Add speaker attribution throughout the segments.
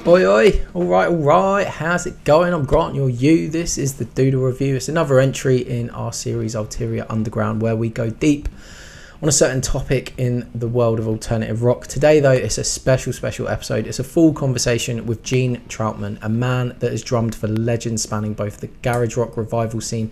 Speaker 1: Oi, oi, all right, how's it going? I'm Grant, you're you. This is the Doodle Review. It's another entry in our series Ulterior Underground, where we go deep on a certain topic in the world of alternative rock. Today, though, it's a special episode. It's a full conversation with Gene Trautmann, a man that has drummed for legends spanning both the garage rock revival scene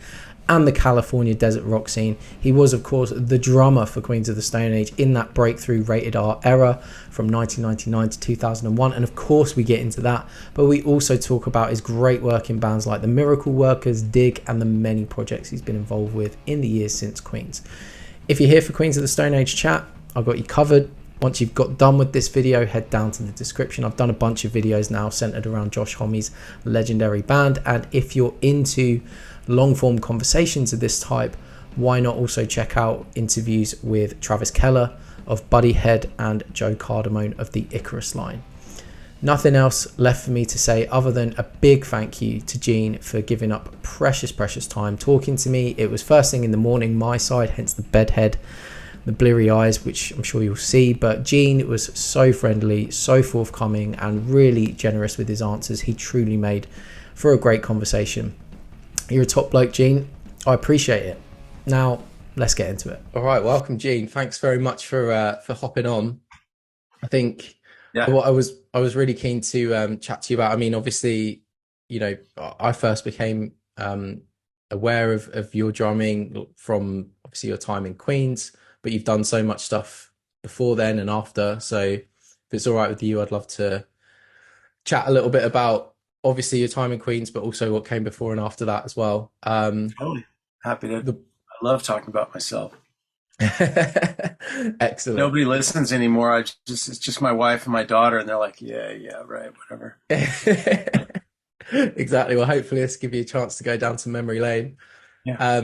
Speaker 1: and the California desert rock scene. He was, of course, the drummer for Queens of the Stone Age in that breakthrough rated R era from 1999 to 2001, and of course we get into that, but we also talk about his great work in bands like the Miracle Workers, Dig, and the many projects he's been involved with in the years since Queens. If you're here for Queens of the Stone Age chat, I've got you covered. Once you've got done with this video, head down to the description. I've done a bunch of videos now centered around Josh Homme's legendary band, and if you're into long form conversations of this type, why not also check out interviews with Travis Keller of Buddy Head and Joe Cardamone of the Icarus line. Nothing else left for me to say other than a big thank you to Gene for giving up precious time talking to me. It was first thing in the morning my side, hence the bedhead, the bleary eyes, which I'm sure you'll see, but Gene was so friendly, so forthcoming, and really generous with his answers. He truly made for a great conversation. You're a top bloke, Gene. I appreciate it. Now, let's get into it. All right, welcome, Gene. Thanks very much for hopping on. I think what I was really keen to chat to you about. I mean, obviously, you know, I first became aware of your drumming from obviously your time in Queens, but you've done so much stuff before then and after. So, if it's all right with you, I'd love to chat a little bit about obviously your time in Queens, but also what came before and after that as well.
Speaker 2: Totally happy to. I love talking about myself.
Speaker 1: Excellent.
Speaker 2: Nobody listens anymore. It's just my wife and my daughter, and they're like, yeah, right, whatever.
Speaker 1: Exactly. Well, hopefully this give you a chance to go down to memory lane.
Speaker 2: Yeah.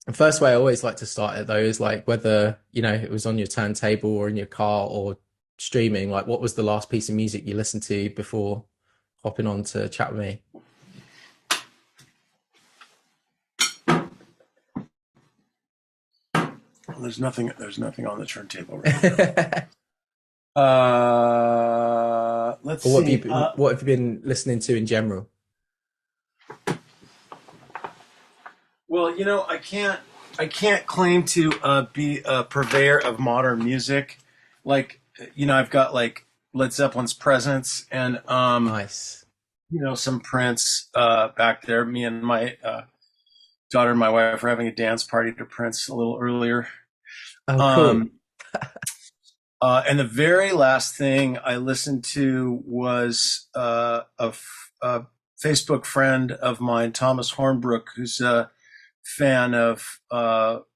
Speaker 1: The first way I always like to start it though is like whether, you know, it was on your turntable or in your car or streaming, like what was the last piece of music you listened to before hopping on to chat with me?
Speaker 2: Well, there's nothing on the turntable right now. Let's see.
Speaker 1: What have you been listening to in general?
Speaker 2: Well, you know, I can't claim to be a purveyor of modern music. Like, you know, I've got like Led Zeppelin's Presence and
Speaker 1: Nice.
Speaker 2: You know, some Prince back there. Me and my daughter and my wife were having a dance party to Prince a little earlier.
Speaker 1: Oh, cool.
Speaker 2: And the very last thing I listened to was a Facebook friend of mine, Thomas Hornbrook, who's a fan of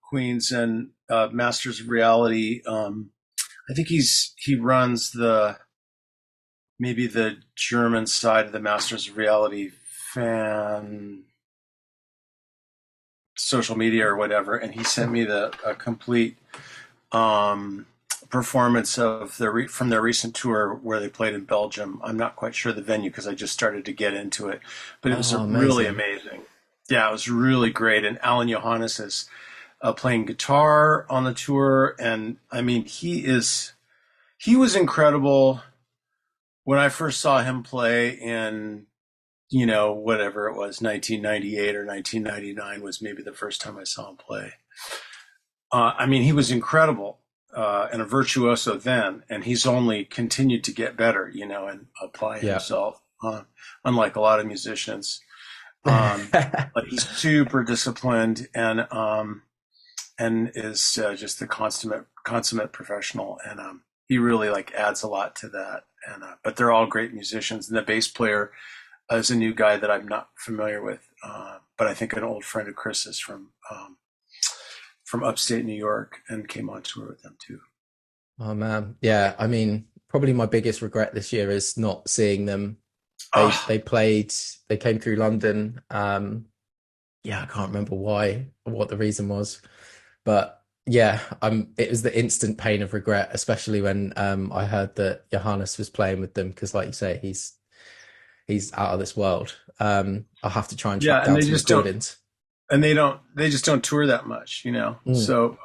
Speaker 2: Queens and Masters of Reality. I think he runs maybe the German side of the Masters of Reality fan social media or whatever, and he sent me a complete performance of from their recent tour where they played in Belgium. I'm not quite sure the venue because I just started to get into it, but it was really amazing. Yeah, it was really great. And Alan Johannes is playing guitar on the tour, and I mean he was incredible. When I first saw him play in, you know, whatever it was, 1998 or 1999 was maybe the first time I saw him play. I mean, he was incredible and a virtuoso then, and he's only continued to get better, you know, and apply himself, unlike a lot of musicians. But he's super disciplined and is just the consummate professional, and he really like adds a lot to that. And but they're all great musicians, and the bass player is a new guy that I'm not familiar with, but I think an old friend of Chris's from upstate New York, and came on tour with them too.
Speaker 1: Oh man, yeah. I mean, probably my biggest regret this year is not seeing them. They came through London. Yeah, I can't remember what the reason was, but yeah, it was the instant pain of regret, especially when I heard that Johannes was playing with them, because like you say, he's out of this world. I'll have to try and track down some recordings.
Speaker 2: And they just don't tour that much, you know. So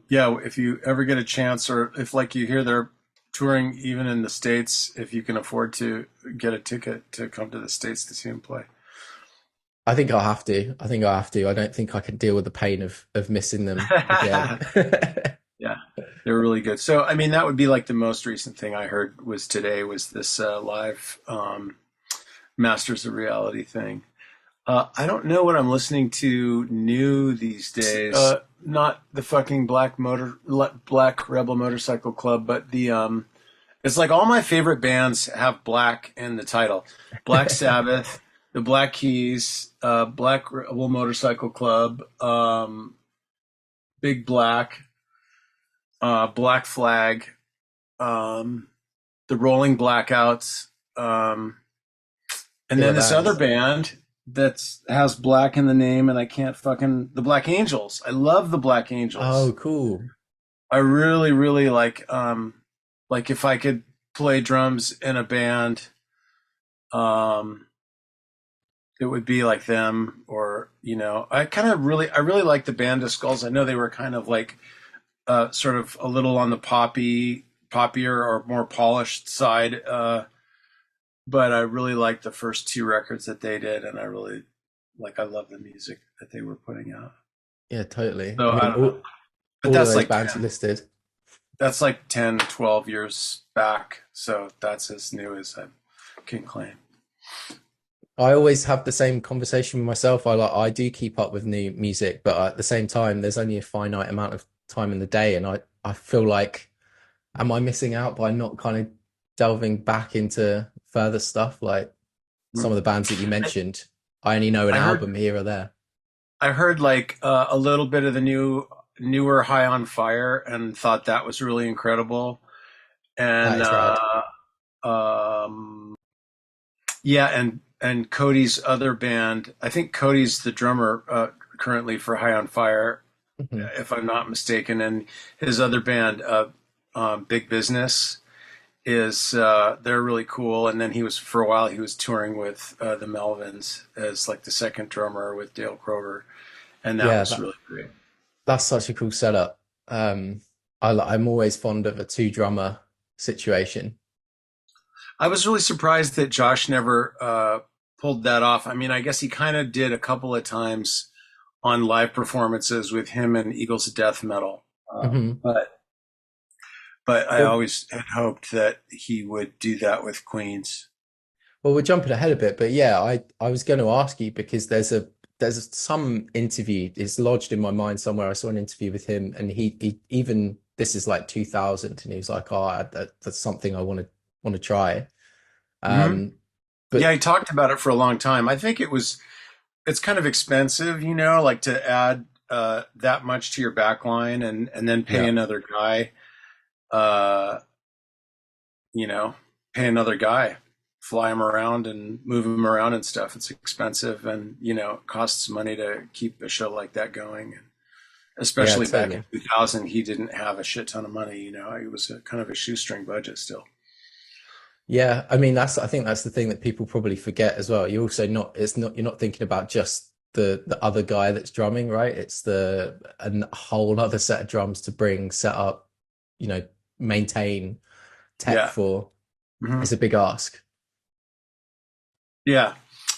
Speaker 2: yeah, if you ever get a chance, or if like you hear their touring even in the States if you can afford to get a ticket to come to the States to see him play.
Speaker 1: I think I'll have to. I think I'll have to. I don't think I can deal with the pain of missing them again.
Speaker 2: Yeah, they're really good. So, I mean, that would be like the most recent thing I heard was today was this live Masters of Reality thing. I don't know what I'm listening to new these days. Not the fucking Black Rebel Motorcycle Club, but the it's like all my favorite bands have black in the title. Black Sabbath, the Black Keys, Black Rebel Motorcycle Club, Big Black, Black Flag, the Rolling Blackouts, and
Speaker 1: Yeah,
Speaker 2: then this
Speaker 1: that's
Speaker 2: other band that has black in the name, and I can't fucking the Black Angels. I love the Black
Speaker 1: oh
Speaker 2: Angels.
Speaker 1: cool.
Speaker 2: I really, really like if I could play drums in a band, um, it would be like them, or I really like the Band of Skulls. I know they were kind of like sort of a little on the poppier or more polished side, but I really liked the first two records that they did, and I love the music that they were putting out.
Speaker 1: Yeah, totally.
Speaker 2: So
Speaker 1: I
Speaker 2: I
Speaker 1: mean,
Speaker 2: don't know, but
Speaker 1: all of those bands you listed.
Speaker 2: that's like 10, 12 years back. So that's as new as I can claim.
Speaker 1: I always have the same conversation with myself. I do keep up with new music, but at the same time, there's only a finite amount of time in the day, and I feel like, am I missing out by not kind of delving back into further stuff like some of the bands that you mentioned? I only know an
Speaker 2: I heard
Speaker 1: album here or there.
Speaker 2: I heard like a little bit of the newer High on Fire and thought that was really incredible.
Speaker 1: That
Speaker 2: And
Speaker 1: is rad.
Speaker 2: yeah, and Cody's other band. I think Cody's the drummer currently for High on Fire,
Speaker 1: Mhm.
Speaker 2: if I'm not mistaken. And his other band, Big Business, is they're really cool. And then for a while he was touring with the Melvins as like the second drummer with Dale Crover, and that
Speaker 1: Yeah,
Speaker 2: was really great.
Speaker 1: that's such a cool setup. I'm always fond of a two drummer situation.
Speaker 2: I was really surprised that Josh never pulled that off. I mean, I guess he kind of did a couple of times on live performances with him and Eagles of Death Metal,
Speaker 1: Hmm.
Speaker 2: but I
Speaker 1: Well,
Speaker 2: always had hoped that he would do that with Queens.
Speaker 1: well, we're jumping ahead a bit, but yeah, I was going to ask you because some interview is lodged in my mind somewhere. I saw an interview with him, and he even this is like 2000, and he was like, "Oh, that's something I want to try."
Speaker 2: Hmm.
Speaker 1: Um,
Speaker 2: Yeah,
Speaker 1: but
Speaker 2: he talked about it for a long time. I think it's kind of expensive, like to add that much to your back line and then pay
Speaker 1: yeah,
Speaker 2: another guy, uh, you know, pay another guy, fly him around and move him around and stuff. It's expensive, and it costs money to keep a show like that going. And
Speaker 1: yeah,
Speaker 2: especially back in
Speaker 1: totally.
Speaker 2: 2000, he didn't have a shit ton of money. It was kind of a shoestring budget still.
Speaker 1: Yeah, I mean I think that's the thing that people probably forget as well. You're not thinking about just the other guy that's drumming, right? It's a whole other set of drums to bring, set up, you know, maintain, tech
Speaker 2: Yeah.
Speaker 1: for.
Speaker 2: Hmm.
Speaker 1: It's a big ask.
Speaker 2: Yeah.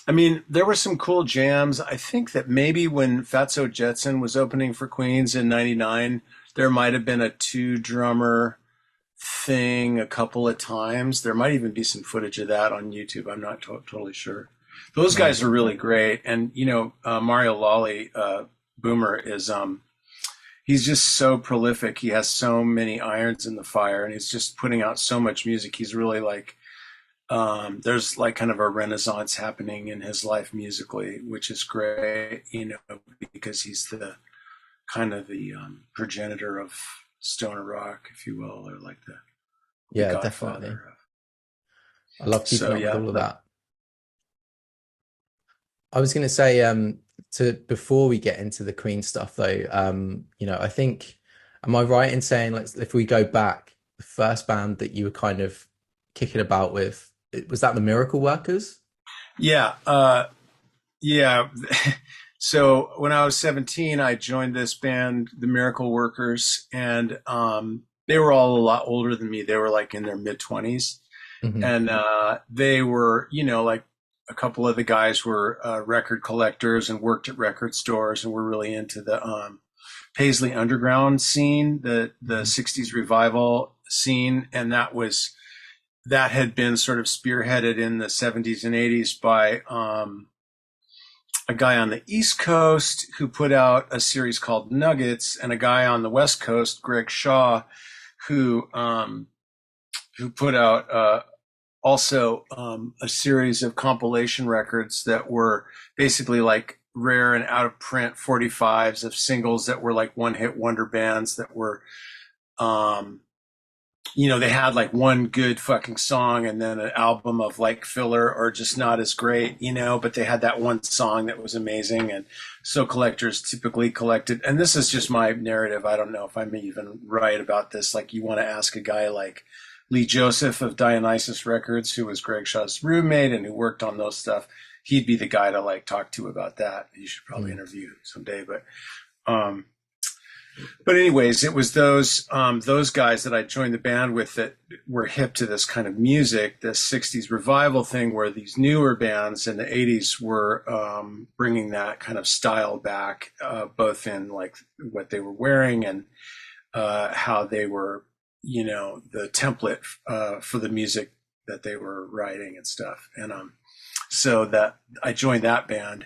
Speaker 2: I mean, there were some cool jams. I think that maybe when Fatso Jetson was opening for Queens in '99, there might have been a two drummer thing a couple of times. There might even be some footage of that on YouTube. I'm not totally sure. Those guys
Speaker 1: Nice.
Speaker 2: are really great. And, Mario Lawley, Boomer, he's just so prolific. He has so many irons in the fire, and he's just putting out so much music. He's really like, there's like kind of a renaissance happening in his life musically, which is great, because he's the kind of the progenitor of stoner rock, if you will, or like the
Speaker 1: Yeah, definitely.
Speaker 2: godfather of.
Speaker 1: I love keeping
Speaker 2: So
Speaker 1: up with
Speaker 2: yeah,
Speaker 1: all of that. I was going to say, to before we get into the Queen stuff though, I think, am I right in saying, if we go back, the first band that you were kind of kicking about with, was that the Miracle Workers?
Speaker 2: yeah, yeah. So when I was 17, I joined this band, the Miracle Workers, and they were all a lot older than me. They were like in their mid-20s.
Speaker 1: Hmm.
Speaker 2: And they were, like a couple of the guys were record collectors and worked at record stores and were really into the Paisley Underground scene, the
Speaker 1: Hmm.
Speaker 2: 60s revival scene. And that had been sort of spearheaded in the 70s and 80s by a guy on the East Coast who put out a series called Nuggets, and a guy on the West Coast, Greg Shaw, who put out also a series of compilation records that were basically like rare and out of print 45s of singles that were like one hit wonder bands that were um, they had like one good fucking song and then an album of like filler or just not as great, but they had that one song that was amazing. And so collectors typically collected, and this is just my narrative. I don't know if I'm even right about this. Like, you want to ask a guy like Lee Joseph of Dionysus Records, who was Greg Shaw's roommate and who worked on those stuff. He'd be the guy to like talk to about that. You should probably interview someday, um, but anyways, it was those guys that I joined the band with that were hip to this kind of music, this '60s revival thing, where these newer bands in the '80s were bringing that kind of style back, both in like what they were wearing and how they were, the template for the music that they were writing and stuff. And so that I joined that band,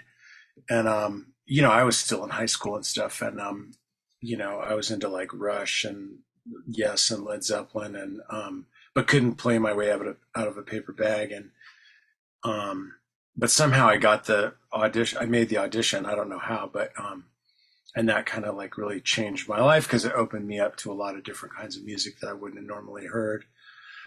Speaker 2: and I was still in high school and stuff, and I was into like Rush and Yes and Led Zeppelin, and but couldn't play my way out of a paper bag, and but somehow I got the audition. I made the audition. I don't know how, but and that kind of like really changed my life because it opened me up to a lot of different kinds of music that I wouldn't have normally heard.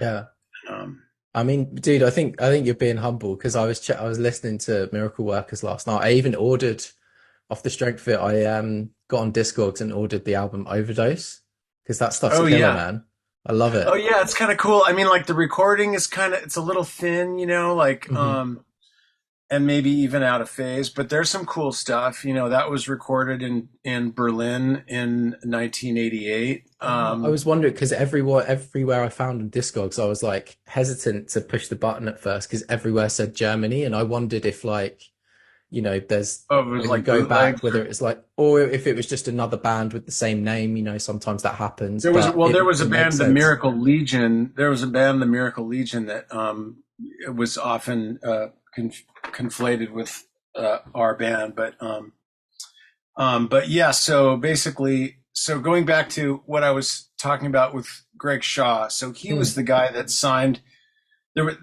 Speaker 1: Yeah.
Speaker 2: Um,
Speaker 1: I mean, dude, I think you're being humble because I was listening to Miracle Workers last night. I even ordered off the strength of it. I got on Discogs and ordered the album Overdose because that stuff's
Speaker 2: oh
Speaker 1: killer,
Speaker 2: yeah,
Speaker 1: man. I love
Speaker 2: oh
Speaker 1: it.
Speaker 2: yeah, it's kind of cool. I mean, like the recording is it's a little thin, like
Speaker 1: Hmm.
Speaker 2: and maybe even out of phase, but there's some cool stuff. That was recorded in Berlin in 1988.
Speaker 1: Oh, I was wondering because everywhere I found on Discogs, I was like hesitant to push the button at first because everywhere said Germany, and I wondered if like there's
Speaker 2: Oh, it was
Speaker 1: when you
Speaker 2: like
Speaker 1: go back
Speaker 2: bootlegs.
Speaker 1: whether it's like or if it was just another band with the same name. Sometimes that happens,
Speaker 2: There was
Speaker 1: but
Speaker 2: well,
Speaker 1: it
Speaker 2: there was a
Speaker 1: it makes
Speaker 2: band, the
Speaker 1: sense.
Speaker 2: Miracle Legion. There was a band, the Miracle Legion, that it was often conflated with our band, but yeah. So basically, so going back to what I was talking about with Greg Shaw, so he was
Speaker 1: Mm,
Speaker 2: the guy that signed. There were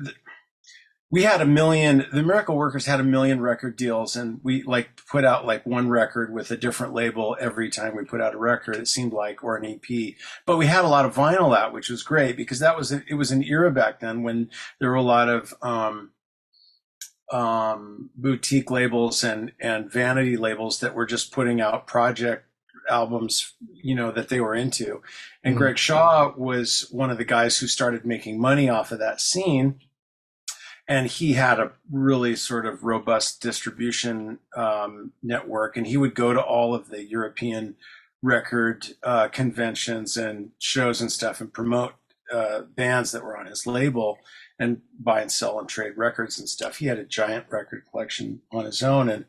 Speaker 2: we had the Miracle Workers had a million record deals, and we like put out like one record with a different label every time we put out a record, it seemed like, or an EP. But we had a lot of vinyl out, which was great because it was an era back then when there were a lot of boutique labels and vanity labels that were just putting out project albums, that they were into. And
Speaker 1: mm,
Speaker 2: Greg Shaw was one of the guys who started making money off of that scene, and he had a really sort of robust distribution network, and he would go to all of the European record conventions and shows and stuff and promote bands that were on his label and buy and sell and trade records and stuff. He had a giant record collection on his own, and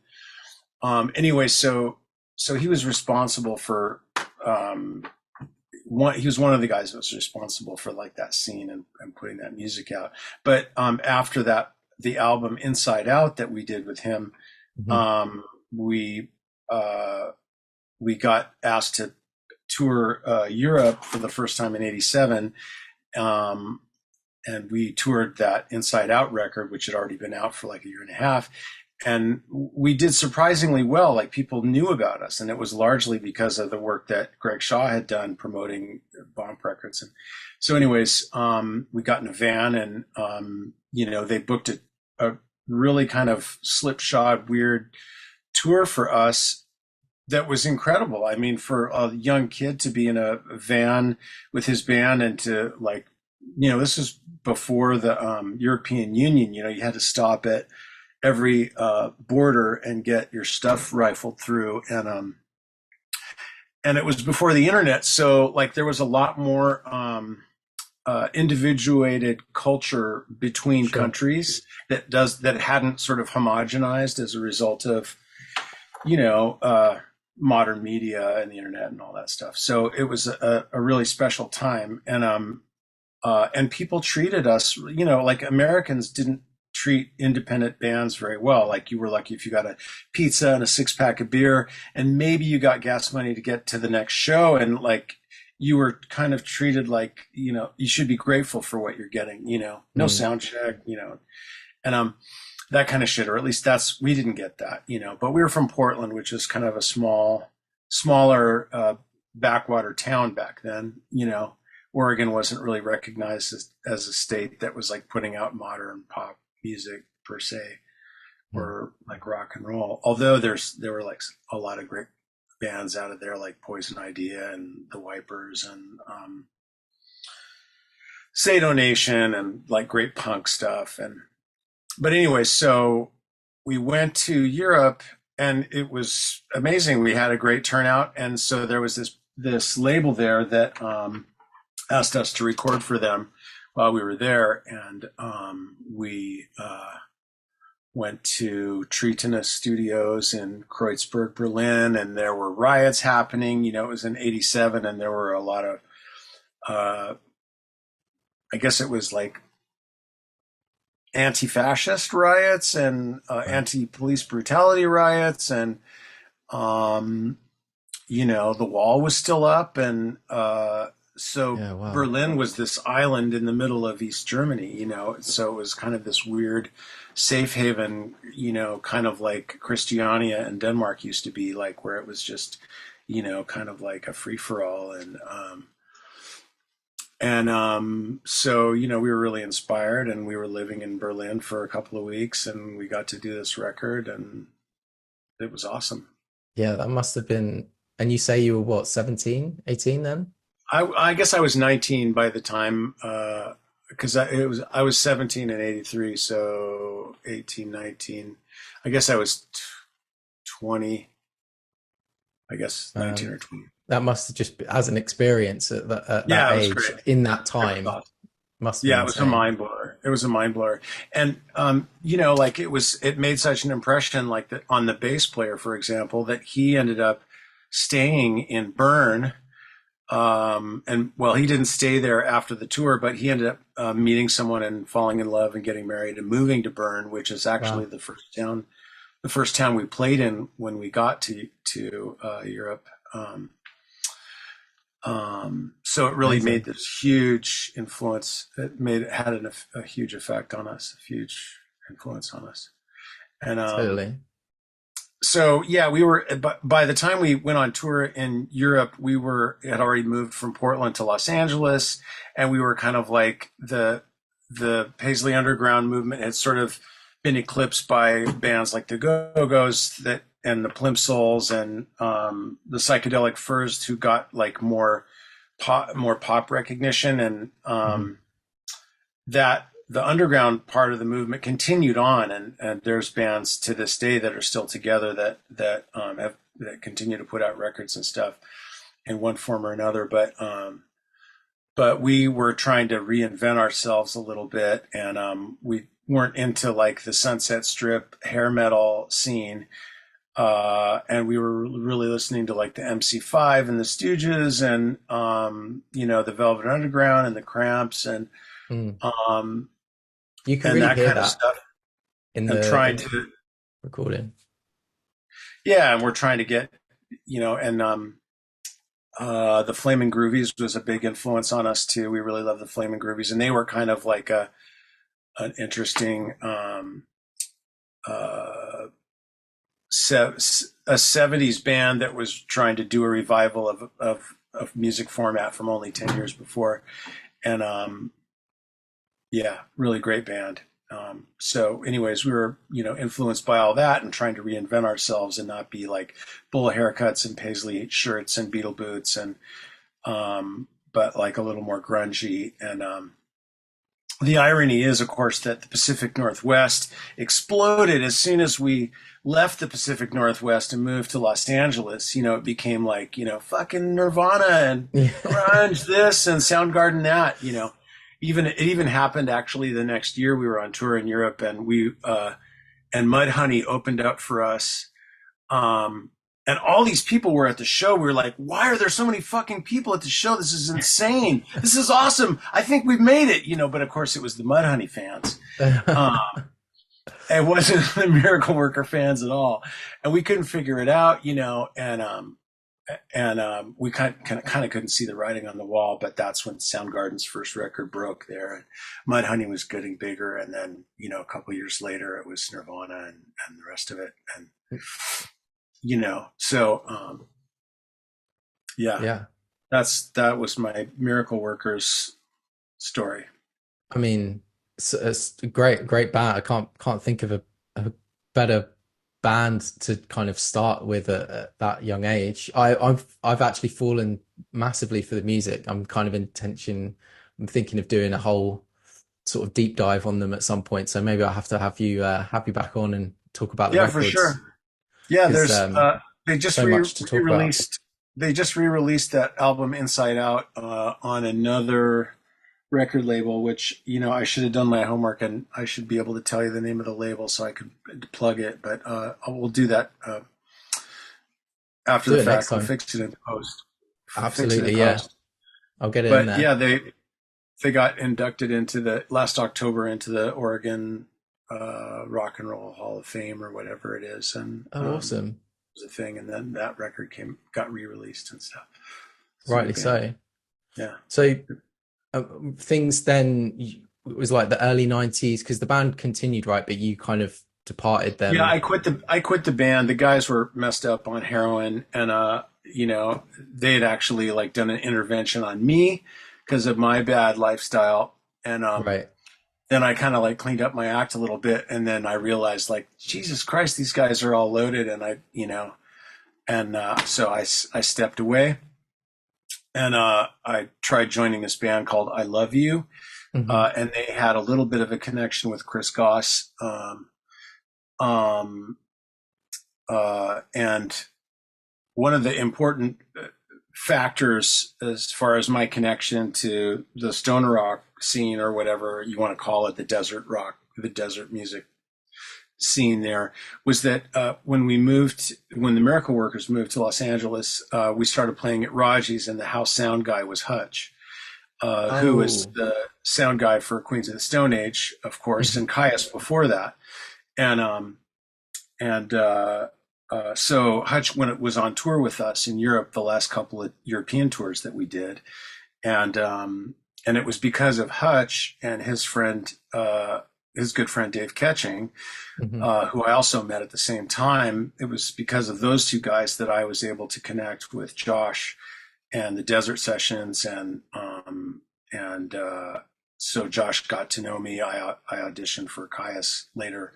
Speaker 2: anyway, so he was responsible for um, he was one of the guys that was responsible for like that scene and putting that music out. But after that, the album Inside Out that we did with him,
Speaker 1: mhm.
Speaker 2: um, we we got asked to tour Europe for the first time in '87, um, and we toured that Inside Out record, which had already been out for like a year and a half. And we did surprisingly well. Like, people knew about us, and it was largely because of the work that Greg Shaw had done promoting Bomb Records. And so, anyways, we got in a van, and they booked a really kind of slipshod, weird tour for us that was incredible. I mean, for a young kid to be in a van with his band and to like, this was before the European Union. You had to stop at every border and get your stuff rifled through, and it was before the internet, so like there was a lot more individuated culture between
Speaker 1: Sure.
Speaker 2: countries that hadn't sort of homogenized as a result of you know modern media and the internet and all that stuff. So it was a really special time, and people treated us, like Americans didn't treat independent bands very well. Like you were lucky if you got a pizza and a six pack of beer, and maybe you got gas money to get to the next show. And like you were kind of treated like, you should be grateful for what you're getting, no
Speaker 1: Mm.
Speaker 2: sound check, and that kind of shit, or at least we didn't get that, but we were from Portland, which is kind of a smaller backwater town back then. Oregon wasn't really recognized as a state that was like putting out modern pop music per se,
Speaker 1: Mm.
Speaker 2: or like rock and roll. Although there were like a lot of great bands out of there, like Poison Idea and the Wipers and Sado Nation, and like great punk stuff. But anyway, so we went to Europe, and it was amazing. We had a great turnout, and so there was this label there that asked us to record for them while we were there, and we went to Tritona Studios in Kreuzberg, Berlin, and there were riots happening. It was in '87, and there were a lot of, I guess it was like anti-fascist riots and
Speaker 1: Right.
Speaker 2: anti-police brutality riots, and the wall was still up, and so
Speaker 1: Yeah. Wow.
Speaker 2: Berlin was this island in the middle of East Germany, so it was kind of this weird safe haven, kind of like Christiania and Denmark used to be, like where it was just, kind of like a free for all. So, we were really inspired, and we were living in Berlin for a couple of weeks, and we got to do this record, and it was awesome.
Speaker 1: Yeah, that must have been. And you say you were what, 17, 18 then?
Speaker 2: I guess I was 19 by the time, because I was 17 in '83, so 18, 19. I guess I was 20. I guess 19
Speaker 1: Um,
Speaker 2: or 20.
Speaker 1: that must have just been, as an experience at that
Speaker 2: Yeah, it was
Speaker 1: age,
Speaker 2: great.
Speaker 1: in that
Speaker 2: It was
Speaker 1: time,
Speaker 2: awesome.
Speaker 1: must have been
Speaker 2: Yeah, it was a
Speaker 1: insane.
Speaker 2: mind blower. It was a mind blower, and like it made such an impression, like that on the bass player, for example, that he ended up staying in Bern. And well, he didn't stay there after the tour, but he ended up meeting someone and falling in love and getting married and moving to Bern, which is actually
Speaker 1: Wow.
Speaker 2: the first town we played in when we got to Europe. So it really made
Speaker 1: Amazing.
Speaker 2: this huge influence. It had a huge effect on us, a huge influence on us. And
Speaker 1: Totally.
Speaker 2: so yeah, we were. But by the time we went on tour in Europe, had already moved from Portland to Los Angeles, and we were kind of like the Paisley Underground movement had sort of been eclipsed by bands like the Go-Go's and the Plimsolls and the Psychedelic Furs, who got like more pop recognition, and
Speaker 1: Mhm.
Speaker 2: that the underground part of the movement continued on, and there's bands to this day that are still together that continue to put out records and stuff in one form or another. But we were trying to reinvent ourselves a little bit, and we weren't into like the Sunset Strip hair metal scene. And we were really listening to like the MC5 and the Stooges, and the Velvet Underground and the Cramps,
Speaker 1: Mm.
Speaker 2: um,
Speaker 1: You can
Speaker 2: and
Speaker 1: really
Speaker 2: that
Speaker 1: hear
Speaker 2: kind of
Speaker 1: that
Speaker 2: stuff,
Speaker 1: in
Speaker 2: and
Speaker 1: the
Speaker 2: trying
Speaker 1: in the
Speaker 2: to,
Speaker 1: recording.
Speaker 2: yeah, and we're trying to get, and the Flamin' Groovies was a big influence on us too. We really love the Flamin' Groovies, and they were kind of like an interesting uh, a '70s band that was trying to do a revival of music format from only 10 years before, and yeah, really great band. So, anyways, we were, influenced by all that and trying to reinvent ourselves and not be like bull haircuts and paisley shirts and beetle boots, and but like a little more grungy, and the irony is, of course, that the Pacific Northwest exploded as soon as we left the Pacific Northwest and moved to Los Angeles. It became like, fucking Nirvana and grunge this and Soundgarden that. It even happened actually the next year. We were on tour in Europe, and and Mudhoney opened up for us. And all these people were at the show. We were like, why are there so many fucking people at the show? This is insane. This is awesome. I think we've made it, but of course it was the Mudhoney fans. It wasn't the Miracle Worker fans at all. And we couldn't figure it out, and we kind of couldn't see the writing on the wall, but that's when Soundgarden's first record broke there. And Mudhoney was getting bigger. And then, a couple of years later, it was Nirvana and the rest of it. And, so yeah, that was my Miracle Workers story.
Speaker 1: I mean, it's a great band. I can't think of a better band to kind of start with at that young age. I've actually fallen massively for the music. I'm thinking of doing a whole sort of deep dive on them at some point. So maybe I'll have to have you back on and talk about the records.
Speaker 2: For sure. Yeah, there's they just so re-released. They just re-released that album Inside Out on another record label, which I should have done my homework, and I should be able to tell you the name of the label so I could plug it. But we'll do that after the fact. We'll fix it in post.
Speaker 1: Absolutely, yeah. I'll get it in there.
Speaker 2: Yeah, they got inducted into last October into the Oregon Rock and Roll Hall of Fame or whatever it is, and
Speaker 1: awesome.
Speaker 2: Was a thing, and then that record got re-released and stuff.
Speaker 1: Rightly so.
Speaker 2: Yeah.
Speaker 1: So things then, it was like the early 90s, because the band continued, right? But you kind of departed them.
Speaker 2: Yeah, I quit the band. The guys were messed up on heroin, and they had actually like done an intervention on me because of my bad lifestyle, and
Speaker 1: right.
Speaker 2: Then I kind of like cleaned up my act a little bit, and then I realized, like, Jesus Christ, these guys are all loaded, and so I stepped away, and I tried joining this band called I Love You, and they had a little bit of a connection with Chris Goss, and one of the important factors as far as my connection to the stoner rock scene, or whatever you want to call it, the desert music scene there, was that when the Miracle Workers moved to Los Angeles, we started playing at Raji's, and the house sound guy was Hutch, who was the sound guy for Queens of the Stone Age, of course, and Caius before that. So Hutch, when it was on tour with us in Europe, the last couple of European tours that we did, and it was because of Hutch and his friend, his good friend Dave Ketching, who I also met at the same time. It was because of those two guys that I was able to connect with Josh and the Desert Sessions, and so Josh got to know me. I auditioned for Caius later,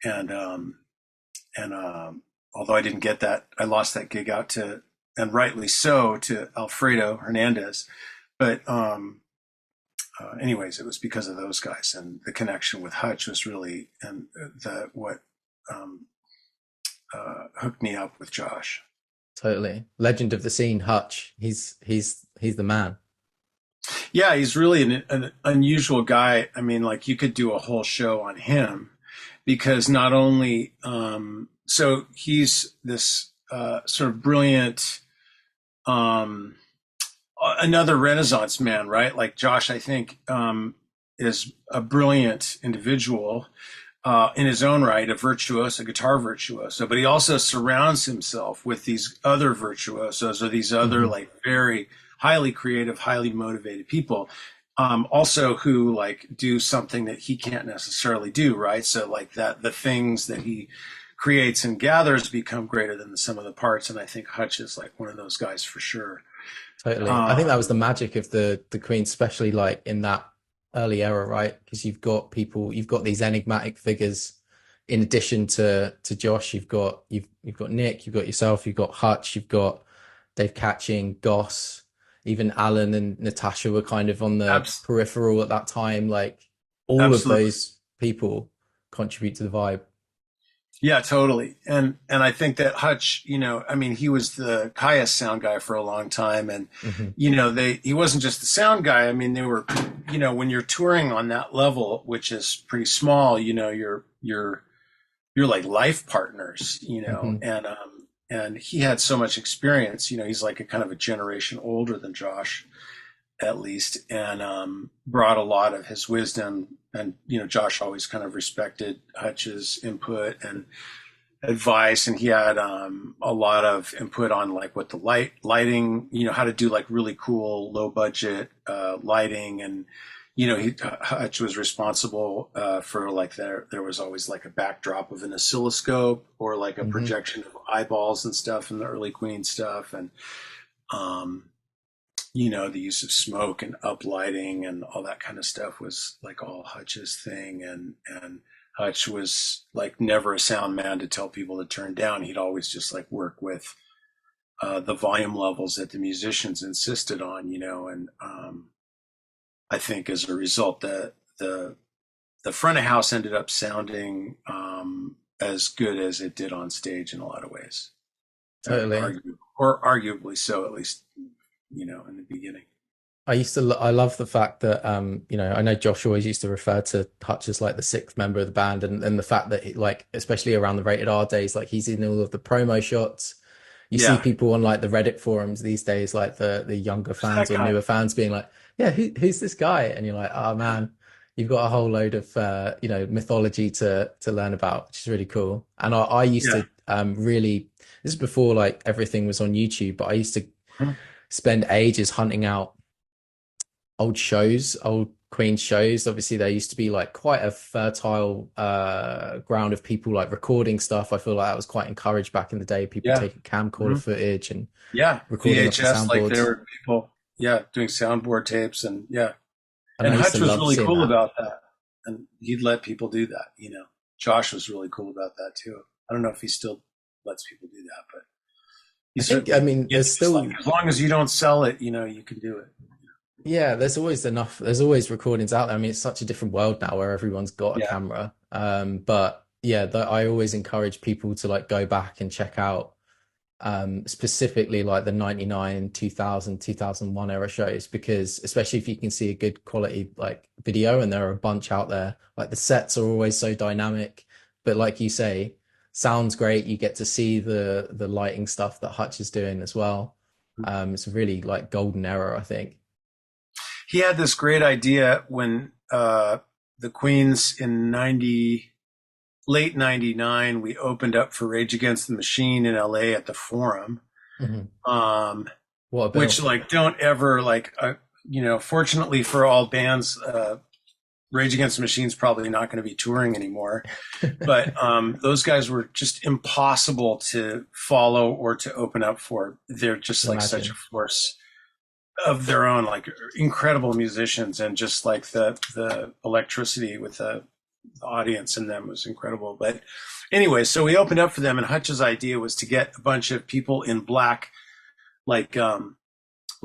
Speaker 2: and although I didn't get that, I lost that gig out to, and rightly so, to Alfredo Hernandez. But anyways, it was because of those guys, and the connection with Hutch was really what hooked me up with Josh.
Speaker 1: Totally, legend of the scene, Hutch. He's the man.
Speaker 2: Yeah, he's really an unusual guy. I mean, like, you could do a whole show on him, because not only so he's this sort of brilliant, another Renaissance man, right? Like Josh, I think, is a brilliant individual in his own right, a guitar virtuoso, but he also surrounds himself with these other virtuosos, or these other like very highly creative, highly motivated people, also who like do something that he can't necessarily do, right? So like that, the things that he creates and gathers become greater than the sum of the parts. And I think Hutch is like one of those guys for sure.
Speaker 1: Totally. I think that was the magic of the Queen, especially like in that early era, right? Because you've got these enigmatic figures in addition to Josh. You've got Nick, you've got yourself, you've got Hutch, you've got Dave Catching, Goss. even Alan and Natasha were kind of on the
Speaker 2: Abs-
Speaker 1: peripheral at that time. Like all of
Speaker 2: Absolutely.
Speaker 1: those people contribute to the vibe.
Speaker 2: Yeah, totally. And I think that Hutch, I mean, he was the highest sound guy for a long time, and
Speaker 1: Hmm.
Speaker 2: he wasn't just the sound guy. I mean, they were, when you're touring on that level, which is pretty small, you're like life partners,
Speaker 1: Hmm.
Speaker 2: and he had so much experience. He's like a kind of a generation older than Josh, at least, and brought a lot of his wisdom. And Josh always kind of respected Hutch's input and advice, and he had a lot of input on like what the lighting, how to do like really cool low budget lighting, and Hutch was responsible for like there was always like a backdrop of an oscilloscope or like a
Speaker 1: Hmm.
Speaker 2: projection of eyeballs and stuff in the early Queen stuff, and um, the use of smoke and uplighting and all that kind of stuff was like all Hutch's thing. And Hutch was like never a sound man to tell people to turn down. He'd always just like work with the volume levels that the musicians insisted on, and I think as a result that the front of house ended up sounding as good as it did on stage in a lot of ways,
Speaker 1: Totally.
Speaker 2: or arguably so, at least in the beginning.
Speaker 1: I love the fact that I know Josh always used to refer to Hutch as like the sixth member of the band, and the fact that like especially around the Rated R days, like he's in all of the promo shots. You see
Speaker 2: Yeah,
Speaker 1: people on like the Reddit forums these days, like the younger
Speaker 2: who's
Speaker 1: fans
Speaker 2: that
Speaker 1: or
Speaker 2: guy?
Speaker 1: newer fans being like, yeah, who's this guy? And you're like, oh man, you've got a whole load of mythology to learn about, which is really cool. And I used
Speaker 2: Yeah.
Speaker 1: to really, this is before like everything was on YouTube, but I used to
Speaker 2: Mhm.
Speaker 1: spend ages hunting out old shows, old Queen shows. Obviously, there used to be like quite a fertile ground of people like recording stuff. I feel like that was quite encouraged back in the day. People
Speaker 2: Yeah.
Speaker 1: taking camcorder
Speaker 2: Mhm.
Speaker 1: footage and
Speaker 2: Yeah.
Speaker 1: recording off the
Speaker 2: VHS, like there
Speaker 1: soundboards.
Speaker 2: were people, yeah, doing soundboard tapes, and yeah.
Speaker 1: And
Speaker 2: And
Speaker 1: I used to
Speaker 2: Hutch was
Speaker 1: love
Speaker 2: really
Speaker 1: seeing
Speaker 2: cool
Speaker 1: that.
Speaker 2: about that. And he'd let people do that. Josh was really cool about that too. I don't know if he still lets people do that, but he
Speaker 1: I think, I
Speaker 2: certainly,
Speaker 1: mean, there's
Speaker 2: he's like,
Speaker 1: still,
Speaker 2: as long as you don't sell it, you can do it.
Speaker 1: yeah, there's always enough, there's always recordings out there. I mean, it's such a different world now where everyone's got a
Speaker 2: Yeah.
Speaker 1: camera. But yeah, I always encourage people to like go back and check out specifically like the 99, 2000, 2001 era shows, because especially if you can see a good quality like video, and there are a bunch out there, like the sets are always so dynamic, but like you say, sounds great. You get to see the lighting stuff that Hutch is doing as well. It's a really like golden era, I think.
Speaker 2: He had this great idea when the Queens in late 99, we opened up for Rage Against the Machine in LA at the Forum.
Speaker 1: Hmm.
Speaker 2: Um,
Speaker 1: What a
Speaker 2: which
Speaker 1: bill.
Speaker 2: like don't ever like fortunately for all bands, Rage Against the Machine's probably not going to be touring anymore, but those guys were just impossible to follow or to open up for. They're
Speaker 1: I
Speaker 2: just
Speaker 1: can
Speaker 2: like such a
Speaker 1: imagine.
Speaker 2: force of their own, like incredible musicians, and just like the electricity with the audience in them was incredible. But anyway, so we opened up for them, and Hutch's idea was to get a bunch of people in black, like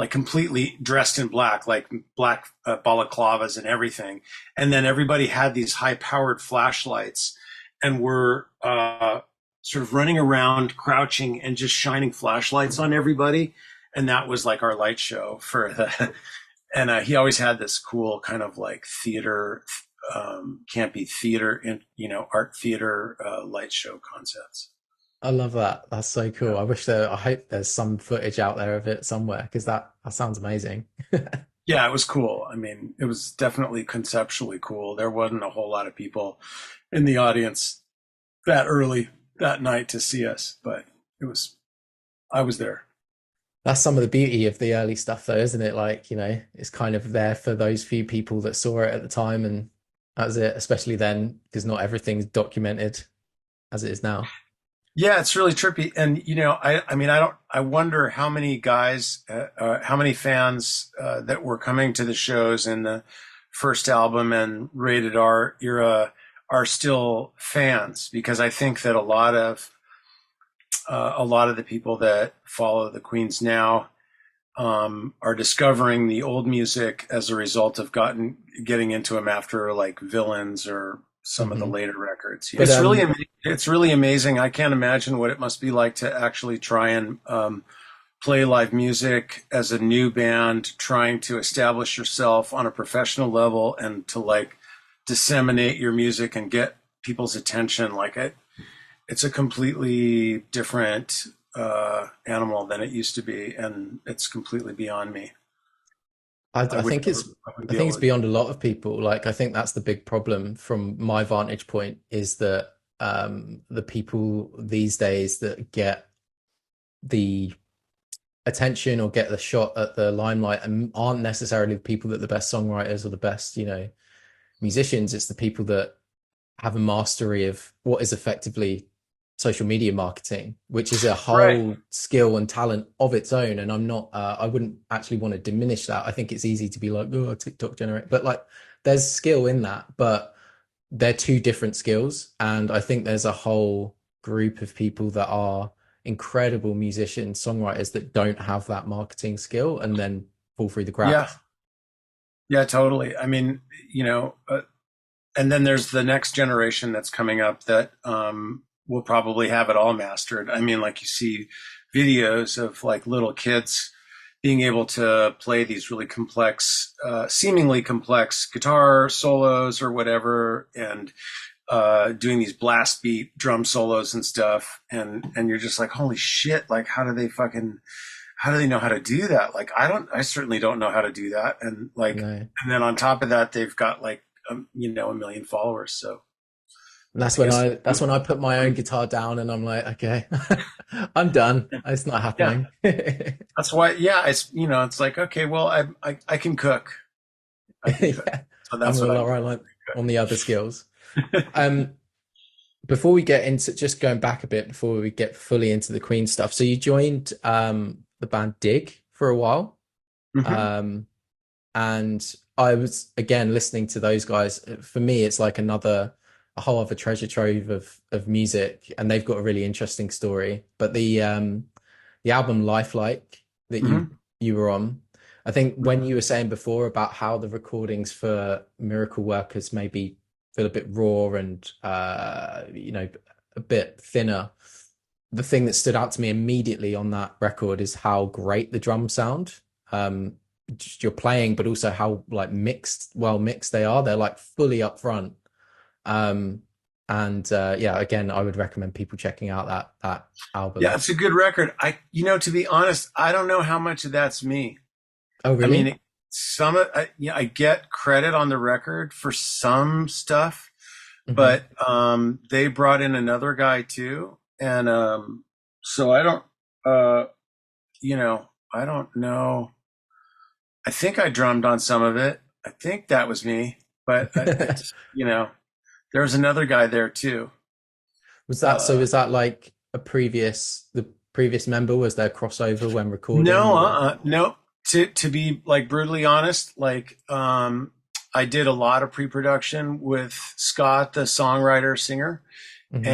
Speaker 2: completely dressed in black, like black balaclavas and everything. And then everybody had these high powered flashlights, and were sort of running around, crouching, and just shining flashlights on everybody. And that was like our light show for the. And he always had this cool kind of like theater, campy theater, art theater light show concepts.
Speaker 1: I love that. That's so cool.
Speaker 2: Yeah.
Speaker 1: I hope there's some footage out there of it somewhere, because that sounds amazing.
Speaker 2: Yeah, it was cool. I mean, it was definitely conceptually cool. There wasn't a whole lot of people in the audience that early that night to see us, but it was, I was there.
Speaker 1: That's some of the beauty of the early stuff though, isn't it? Like, it's kind of there for those few people that saw it at the time, and that's it, especially then, because not everything's documented as it is now.
Speaker 2: Yeah, it's really trippy. And, I mean, I wonder how many guys, how many fans that were coming to the shows in the first album and Rated R era are still fans, because I think that a lot of the people that follow the Queens now are discovering the old music as a result of getting into them after like Villains or some of the
Speaker 1: Hmm.
Speaker 2: later records.
Speaker 1: But
Speaker 2: It's really amazing. I can't imagine what it must be like to actually try and play live music as a new band, trying to establish yourself on a professional level and to like disseminate your music and get people's attention. It's a completely different animal than it used to be, and it's completely beyond me. I
Speaker 1: I
Speaker 2: would
Speaker 1: think
Speaker 2: never,
Speaker 1: it's
Speaker 2: I wouldn't
Speaker 1: I
Speaker 2: be
Speaker 1: think
Speaker 2: able
Speaker 1: it's
Speaker 2: to do
Speaker 1: beyond a lot of people. Like I think that's the big problem from my vantage point is that the people these days that get the attention or get the shot at the limelight and aren't necessarily the people that are the best songwriters or the best, musicians. It's the people that have a mastery of what is effectively social media marketing, which is a
Speaker 2: it. Right.
Speaker 1: whole skill and talent of its own. And I wouldn't actually want to diminish that. I think it's easy to be like, oh, TikTok generate, but like there's skill in that, but they're two different skills. And I think there's a whole group of people that are incredible musicians, songwriters that don't have that marketing skill and then fall through the
Speaker 2: Yeah.
Speaker 1: cracks.
Speaker 2: Yeah, totally. I mean, and then there's the next generation that's coming up that will probably have it all mastered. I mean, like you see videos of like little kids being able to play these really complex, seemingly complex guitar solos or whatever, and doing these blast beat drum solos and stuff. And you're just like, holy shit! Like, how do they know how to do that? Like, I certainly don't know how to do that.
Speaker 1: No.
Speaker 2: And then on top of that, they've got like, a million followers. So
Speaker 1: And that's
Speaker 2: I guess,
Speaker 1: that's when I put my own guitar down and I'm like, okay, I'm done. It's not
Speaker 2: yeah,
Speaker 1: happening.
Speaker 2: that's why. Yeah, it's like, okay, well, I can cook. I can cook.
Speaker 1: Yeah,
Speaker 2: So
Speaker 1: I'm
Speaker 2: that's
Speaker 1: a
Speaker 2: what I
Speaker 1: lot
Speaker 2: do.
Speaker 1: right like on the other skills. Um, Before we get into just going back a bit before we get fully into the Queen stuff. So you joined the band Dig for a while.
Speaker 2: Hmm.
Speaker 1: Um, and I was again listening to those guys. For me, it's like a whole other treasure trove of music, and they've got a really interesting story. But the album Lifelike that
Speaker 2: Hmm.
Speaker 1: you were on, I think when you were saying before about how the recordings for Miracle Workers maybe feel a bit raw and a bit thinner. The thing that stood out to me immediately on that record is how great the drums sound. Um, just you're playing, but also how like well mixed they are. They're like fully up front. Um, and yeah, again, I would recommend people checking out that
Speaker 2: Yeah,
Speaker 1: album.
Speaker 2: it's a good record. To be honest, I don't know how much of that's me.
Speaker 1: Oh,
Speaker 2: I
Speaker 1: really?
Speaker 2: mean, I get credit on the record for some stuff,
Speaker 1: Hmm.
Speaker 2: but they brought in another guy too, and so I don't, uh, I don't know. I think I drummed on some of it. I think that was me, but there was another guy there too.
Speaker 1: Was that so?
Speaker 2: Uh,
Speaker 1: Was that like the previous member? Was there crossover when recording
Speaker 2: no,
Speaker 1: or?
Speaker 2: no. To be like brutally honest, like I did a lot of pre-production with Scott, the songwriter singer,
Speaker 1: Mhm.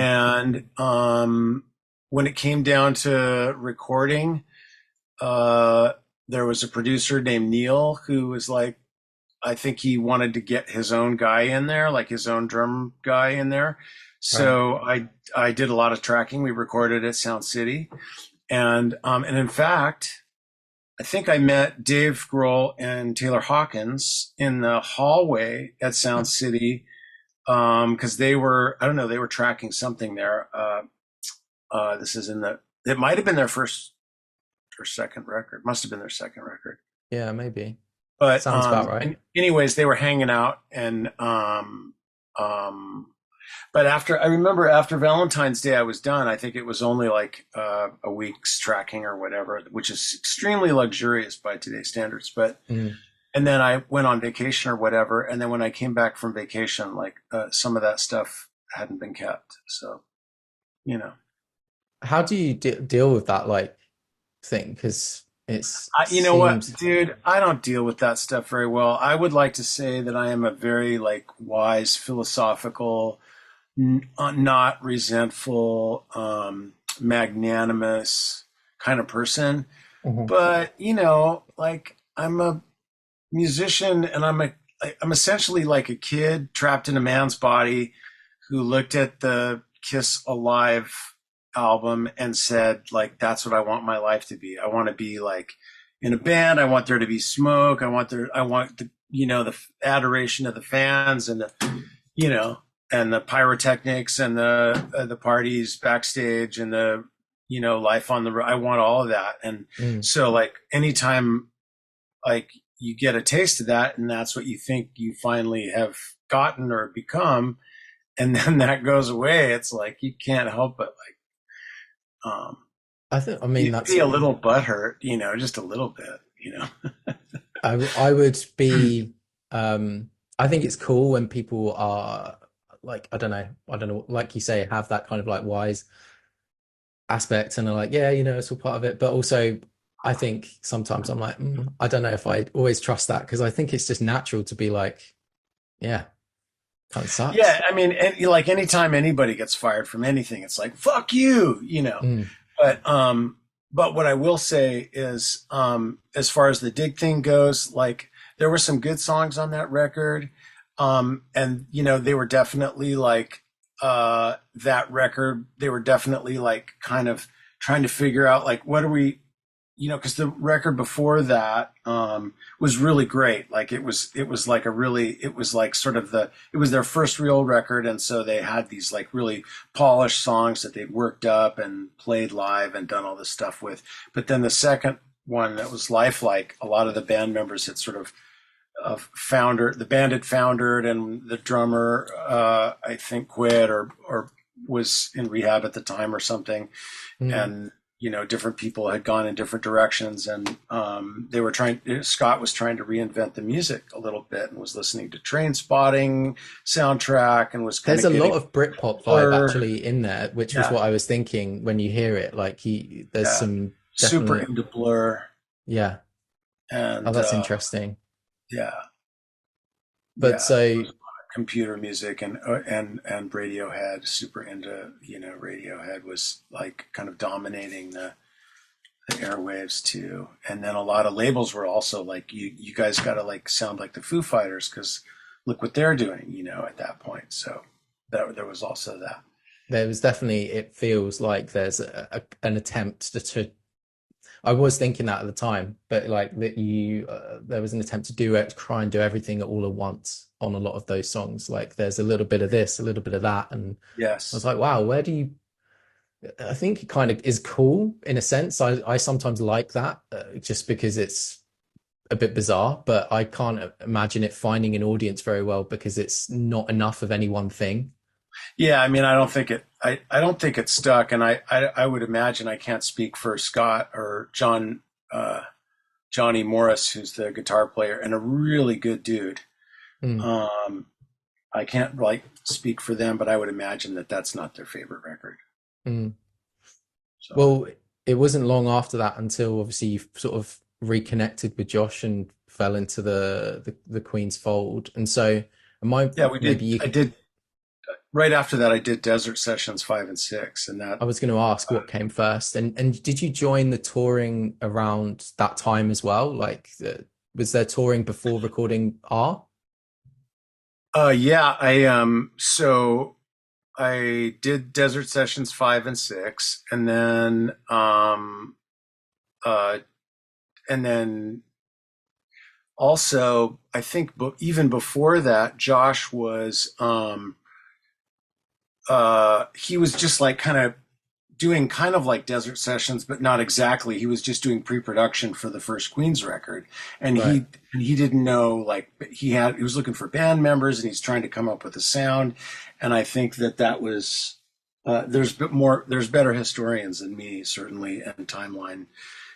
Speaker 2: and when it came down to recording, uh, there was a producer named Neil who was like, I think he wanted to get his own guy in there, like his own drum guy in there.
Speaker 1: Right.
Speaker 2: So I did a lot of tracking. We recorded at Sound City, and in fact, I think I met Dave Grohl and Taylor Hawkins in the hallway at Sound City because I don't know, they were tracking something there. This is it might have been their first or second record, must have been their second record.
Speaker 1: Yeah, maybe.
Speaker 2: But
Speaker 1: Sounds about right.
Speaker 2: anyways, they were hanging out, and but I remember after Valentine's Day, I was done. I think it was only like a week's tracking or whatever, which is extremely luxurious by today's standards. But
Speaker 1: Mm.
Speaker 2: and then I went on vacation or whatever, and then when I came back from vacation, like some of that stuff hadn't been kept. So you know,
Speaker 1: How do you deal with that like thing? Because
Speaker 2: you know what,
Speaker 1: seems.
Speaker 2: dude, I don't deal with that stuff very well. I would like to say that I am a very like wise, philosophical, not resentful, magnanimous kind of person. But, like I'm a musician and I'm essentially like a kid trapped in a man's body who looked at the Kiss Alive album and said, like, that's what I want my life to be. I want to be like in a band. I want there to be smoke. I want the, the adoration of the fans and and the pyrotechnics and the parties backstage and the, life on the road. I want all of that. And so like anytime like you get a taste of that and that's what you think you finally have gotten or become, and then that goes away, it's like you can't help but like
Speaker 1: I mean,
Speaker 2: you'd
Speaker 1: that's,
Speaker 2: be a little butthurt, just a little bit,
Speaker 1: I would be, I think it's cool when people are like, I don't know, like you say, have that kind of like wise aspect and are like, yeah, it's all part of it. But also, I think sometimes I'm like, I don't know if I always trust that, because I think it's just natural to be like, yeah, kind of sucks.
Speaker 2: Yeah, I mean, like anytime anybody gets fired from anything, it's like fuck you.
Speaker 1: Mm,
Speaker 2: But what I will say is, as far as the Dig thing goes, like there were some good songs on that record, and they were definitely like that record. They were definitely like kind of trying to figure out like what are we, because the record before that was really great. Like it was like it was like sort of it was their first real record. And so they had these like really polished songs that they'd worked up and played live and done all this stuff with. But then the second one that was Lifelike, a lot of the band members had sort of the band had foundered and the drummer, I think quit or was in rehab at the time or something.
Speaker 1: mm.
Speaker 2: And different people had gone in different directions, and Scott was trying to reinvent the music a little bit and was listening to Train Spotting soundtrack and was kind
Speaker 1: There's
Speaker 2: of
Speaker 1: a lot
Speaker 2: getting
Speaker 1: of Britpop vibe actually in there, which was
Speaker 2: yeah,
Speaker 1: what I was thinking when you hear it. Like there's
Speaker 2: yeah,
Speaker 1: some
Speaker 2: super
Speaker 1: definite,
Speaker 2: into Blur
Speaker 1: yeah. Oh,
Speaker 2: and
Speaker 1: that's interesting.
Speaker 2: yeah,
Speaker 1: But
Speaker 2: yeah,
Speaker 1: so
Speaker 2: computer music and Radiohead, super into, Radiohead was like kind of dominating the airwaves too. And then a lot of labels were also like, you guys got to like sound like the Foo Fighters because look what they're doing, at that point. So there was also that.
Speaker 1: there was definitely, it feels like there's an attempt I was thinking that at the time, but like that there was an attempt to try and do everything all at once on a lot of those songs. Like there's a little bit of this, a little bit of that. And I was
Speaker 2: Yes.
Speaker 1: like, wow, I think it kind of is cool in a sense. I sometimes like that, just because it's a bit bizarre, but I can't imagine it finding an audience very well because it's not enough of any one thing.
Speaker 2: Yeah. I mean, I don't think it stuck. And I would imagine, I can't speak for Scott or Johnny Morris, who's the guitar player and a really good dude.
Speaker 1: Mm,
Speaker 2: Um, I can't like speak for them, but I would imagine that that's not their favorite record.
Speaker 1: mm.
Speaker 2: So
Speaker 1: Well, it wasn't long after that until obviously you sort of reconnected with Josh and fell into the Queen's fold. And so,
Speaker 2: yeah, we
Speaker 1: maybe
Speaker 2: did.
Speaker 1: you
Speaker 2: I
Speaker 1: could.
Speaker 2: did right after that. I did Desert Sessions 5 and 6, and that
Speaker 1: I was going to ask what came first, and did you join the touring around that time as well? Like, was there touring before recording R?
Speaker 2: yeah, so I did Desert Sessions 5 and 6, uh and then also I think even before that, Josh was he was just like kind of doing kind of like Desert Sessions, but not exactly. He was just doing pre-production for the first Queen's record, and
Speaker 1: Right.
Speaker 2: he didn't know, like he was looking for band members and he's trying to come up with a sound. And I think that was there's better historians than me certainly and timeline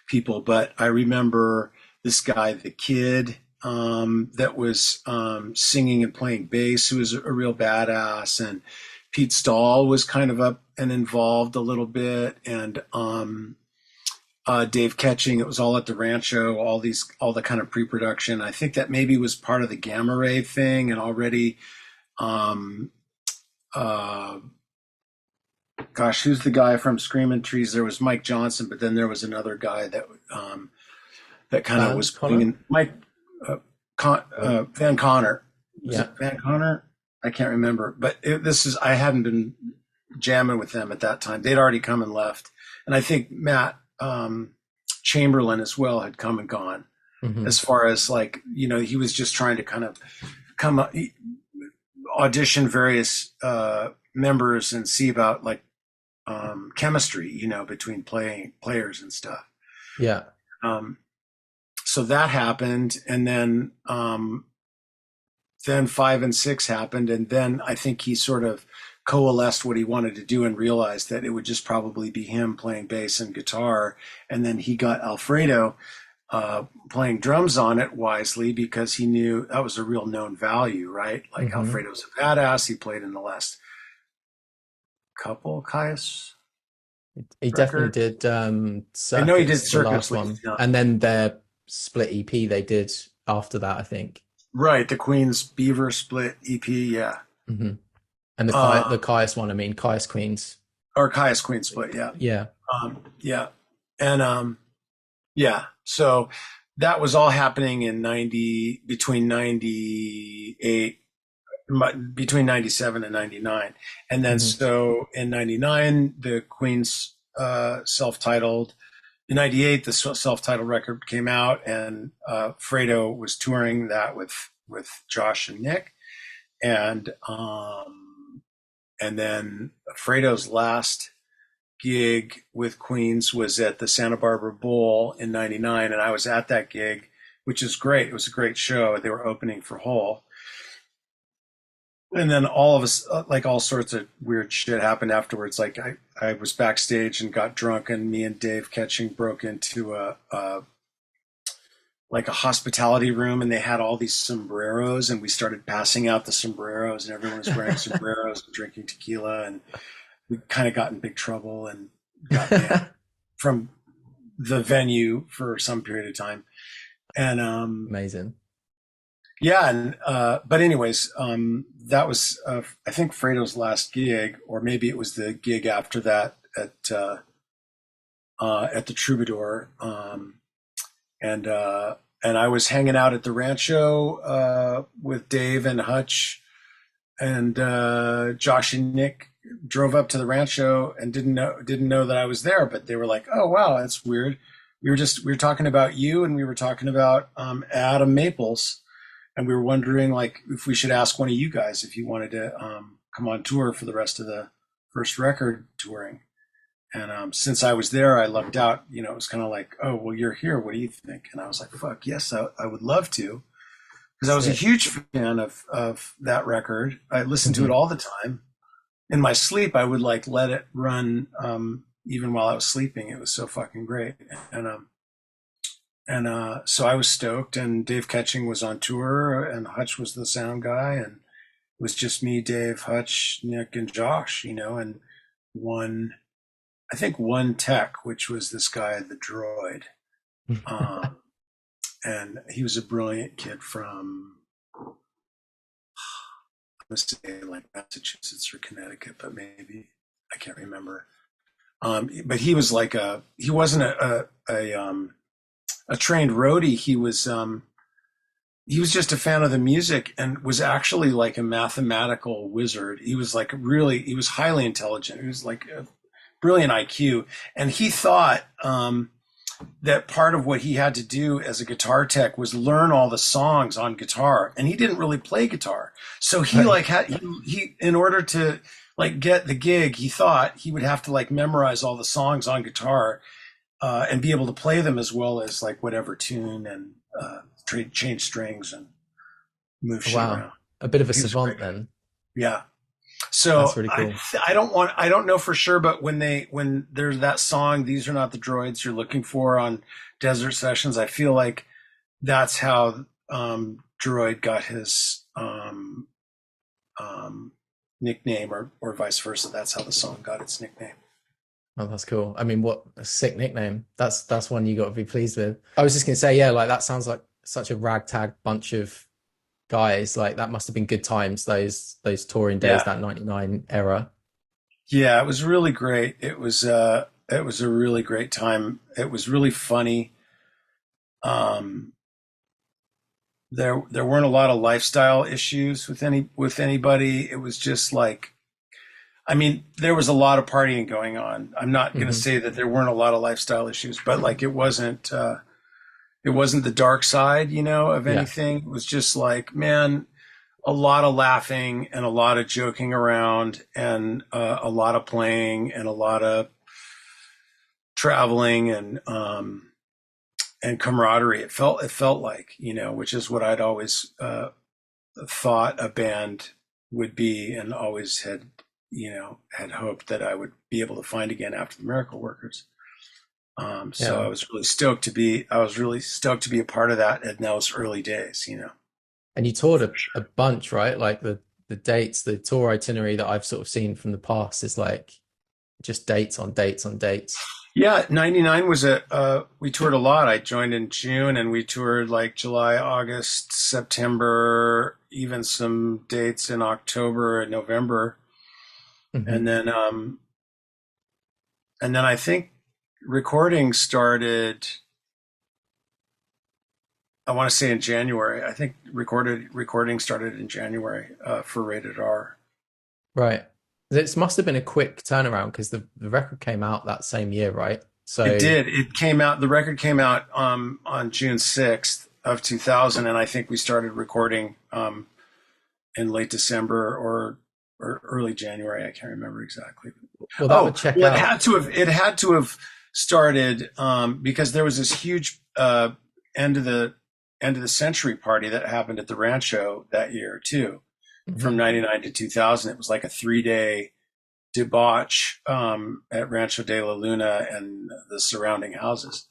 Speaker 2: people, but I remember this guy, the Kid, that was singing and playing bass, who was a real badass, and Pete Stahl was kind of up and involved a little bit, and Dave Ketching. It was all at the Rancho. All the kind of pre-production. I think that maybe was part of the Gamma Ray thing, and already um, uh, gosh, who's the guy from Screaming Trees? There was Mike Johnson, but then there was another guy that that kind of
Speaker 1: Van
Speaker 2: was playing
Speaker 1: Connor?
Speaker 2: in Mike Van Connor. Was
Speaker 1: Yeah.
Speaker 2: it Van Connor? I can't remember, but I hadn't been jamming with them at that time. They'd already come and left, and I think Matt Chamberlain as well had come and gone.
Speaker 1: Hmm.
Speaker 2: As far as like, he was just trying to kind of come up, audition various members and see about like chemistry, between players and stuff.
Speaker 1: Yeah.
Speaker 2: Um, so that happened, and then 5 and 6 happened, and then I think he sort of coalesced what he wanted to do and realized that it would just probably be him playing bass and guitar, and then he got Alfredo playing drums on it wisely because he knew that was a real known value, right? Like
Speaker 1: Hmm.
Speaker 2: Alfredo's a badass. He played in the last couple Caius
Speaker 1: He definitely
Speaker 2: record.
Speaker 1: did
Speaker 2: I know he did
Speaker 1: Circuits, the
Speaker 2: Circus,
Speaker 1: last
Speaker 2: but
Speaker 1: one, and then their split EP they did after that, I think.
Speaker 2: right, the Queen's Beaver split EP, yeah.
Speaker 1: Hmm. And the
Speaker 2: Um,
Speaker 1: Caius one, I mean, Caius Queens.
Speaker 2: or Caius Queen split, yeah.
Speaker 1: Yeah.
Speaker 2: Yeah. And yeah, so that was all happening in 98, between 97 and 99. And then
Speaker 1: Hmm.
Speaker 2: so in 99, the Queen's self-titled, in 98, the self-titled record came out, and Fredo was touring that with Josh and Nick. And then Fredo's last gig with Queens was at the Santa Barbara Bowl in 99, and I was at that gig, which is great. It was a great show. They were opening for Hole. And then all of us, like all sorts of weird shit happened afterwards. Like I was backstage and got drunk, and me and Dave Ketching broke into like a hospitality room, and they had all these sombreros, and we started passing out the sombreros, and everyone was wearing sombreros and drinking tequila, and we kind of got in big trouble and got banned from the venue for some period of time. And
Speaker 1: Amazing.
Speaker 2: yeah, and but anyways, that was I think Fredo's last gig, or maybe it was the gig after that at the Troubadour. And I was hanging out at the Rancho with Dave and Hutch, and Josh and Nick drove up to the Rancho and didn't know that I was there, but they were like, "Oh wow, that's weird. We were talking about you, and we were talking about Adam Maples, and we were wondering like if we should ask one of you guys if you wanted to come on tour for the rest of the first record touring." And since I was there, I lucked out. It was kind of like, "Oh, well, you're here. What do you think?" And I was like, "Fuck yes, I would love to," because I was a
Speaker 1: Sick.
Speaker 2: huge fan of that record. I listened to it
Speaker 1: Hmm.
Speaker 2: all the time. In my sleep, I would like let it run even while I was sleeping. It was so fucking great. And so I was stoked. And Dave Ketching was on tour, and Hutch was the sound guy, and it was just me, Dave, Hutch, Nick, and Josh. And one. I think one tech, which was this guy, the droid. Um, and he was a brilliant kid from, I'm going to say like Massachusetts or Connecticut, but maybe, I can't remember. But he was like he wasn't a trained roadie. He was just a fan of the music and was actually like a mathematical wizard. He was he was highly intelligent. He was like a brilliant IQ. And he thought that part of what he had to do as a guitar tech was learn all the songs on guitar. And he didn't really play guitar. So he
Speaker 1: Right.
Speaker 2: like he in order to like get the gig, he thought he would have to like memorize all the songs on guitar and be able to play them as well as like whatever tune and change strings and move shit
Speaker 1: Wow.
Speaker 2: around.
Speaker 1: A bit of a
Speaker 2: He was a
Speaker 1: savant
Speaker 2: great guy.
Speaker 1: then.
Speaker 2: Yeah.
Speaker 1: That's
Speaker 2: So
Speaker 1: really cool.
Speaker 2: I don't know for sure, but when there's that song, "These Are Not the Droids You're Looking For" on Desert Sessions, I feel like that's how Droid got his nickname, or vice versa. That's how the song got its nickname.
Speaker 1: Oh, that's cool. I mean, what a sick nickname. That's one you got to be pleased with. I was just gonna say, yeah, like that sounds like such a ragtag bunch of guys. Like that must have been good times, those touring days,
Speaker 2: Yeah.
Speaker 1: that 99 era.
Speaker 2: Yeah, it was really great. It was a really great time. It was really funny. Um, there weren't a lot of lifestyle issues with anybody. It was just like, I mean, there was a lot of partying going on. I'm not going to
Speaker 1: Hmm.
Speaker 2: say that there weren't a lot of lifestyle issues, but like it wasn't the dark side, of
Speaker 1: Yeah.
Speaker 2: anything. It was just like, man, a lot of laughing and a lot of joking around and a lot of playing and a lot of traveling and camaraderie. It felt like, which is what I'd always thought a band would be, and always had hoped that I would be able to find again after the Miracle Workers. So
Speaker 1: Yeah.
Speaker 2: I was really stoked to be a part of that in those early days.
Speaker 1: And you toured
Speaker 2: For
Speaker 1: a
Speaker 2: sure.
Speaker 1: bunch, right? Like the dates, the tour itinerary that I've sort of seen from the past is like just dates on dates on dates.
Speaker 2: Yeah, 99 was we toured a lot. I joined in June and we toured like July, August, September, even some dates in October and November.
Speaker 1: Hmm.
Speaker 2: And then, I think recording started, I want to say in January. I think recording started in January, for Rated R.
Speaker 1: Right. This must have been a quick turnaround because the record came out that same year, right?
Speaker 2: It
Speaker 1: So,
Speaker 2: did. The record came out on June 6th of 2000, and I think we started recording in late December or early January. I can't remember exactly.
Speaker 1: well, that would
Speaker 2: Oh,
Speaker 1: check
Speaker 2: well,
Speaker 1: out.
Speaker 2: it had to have started because there was this huge end of the end of the century party that happened at the Rancho that year too, from
Speaker 1: Mhm.
Speaker 2: '99 to 2000. It was like a 3 day debauch at Rancho de la Luna and the surrounding houses.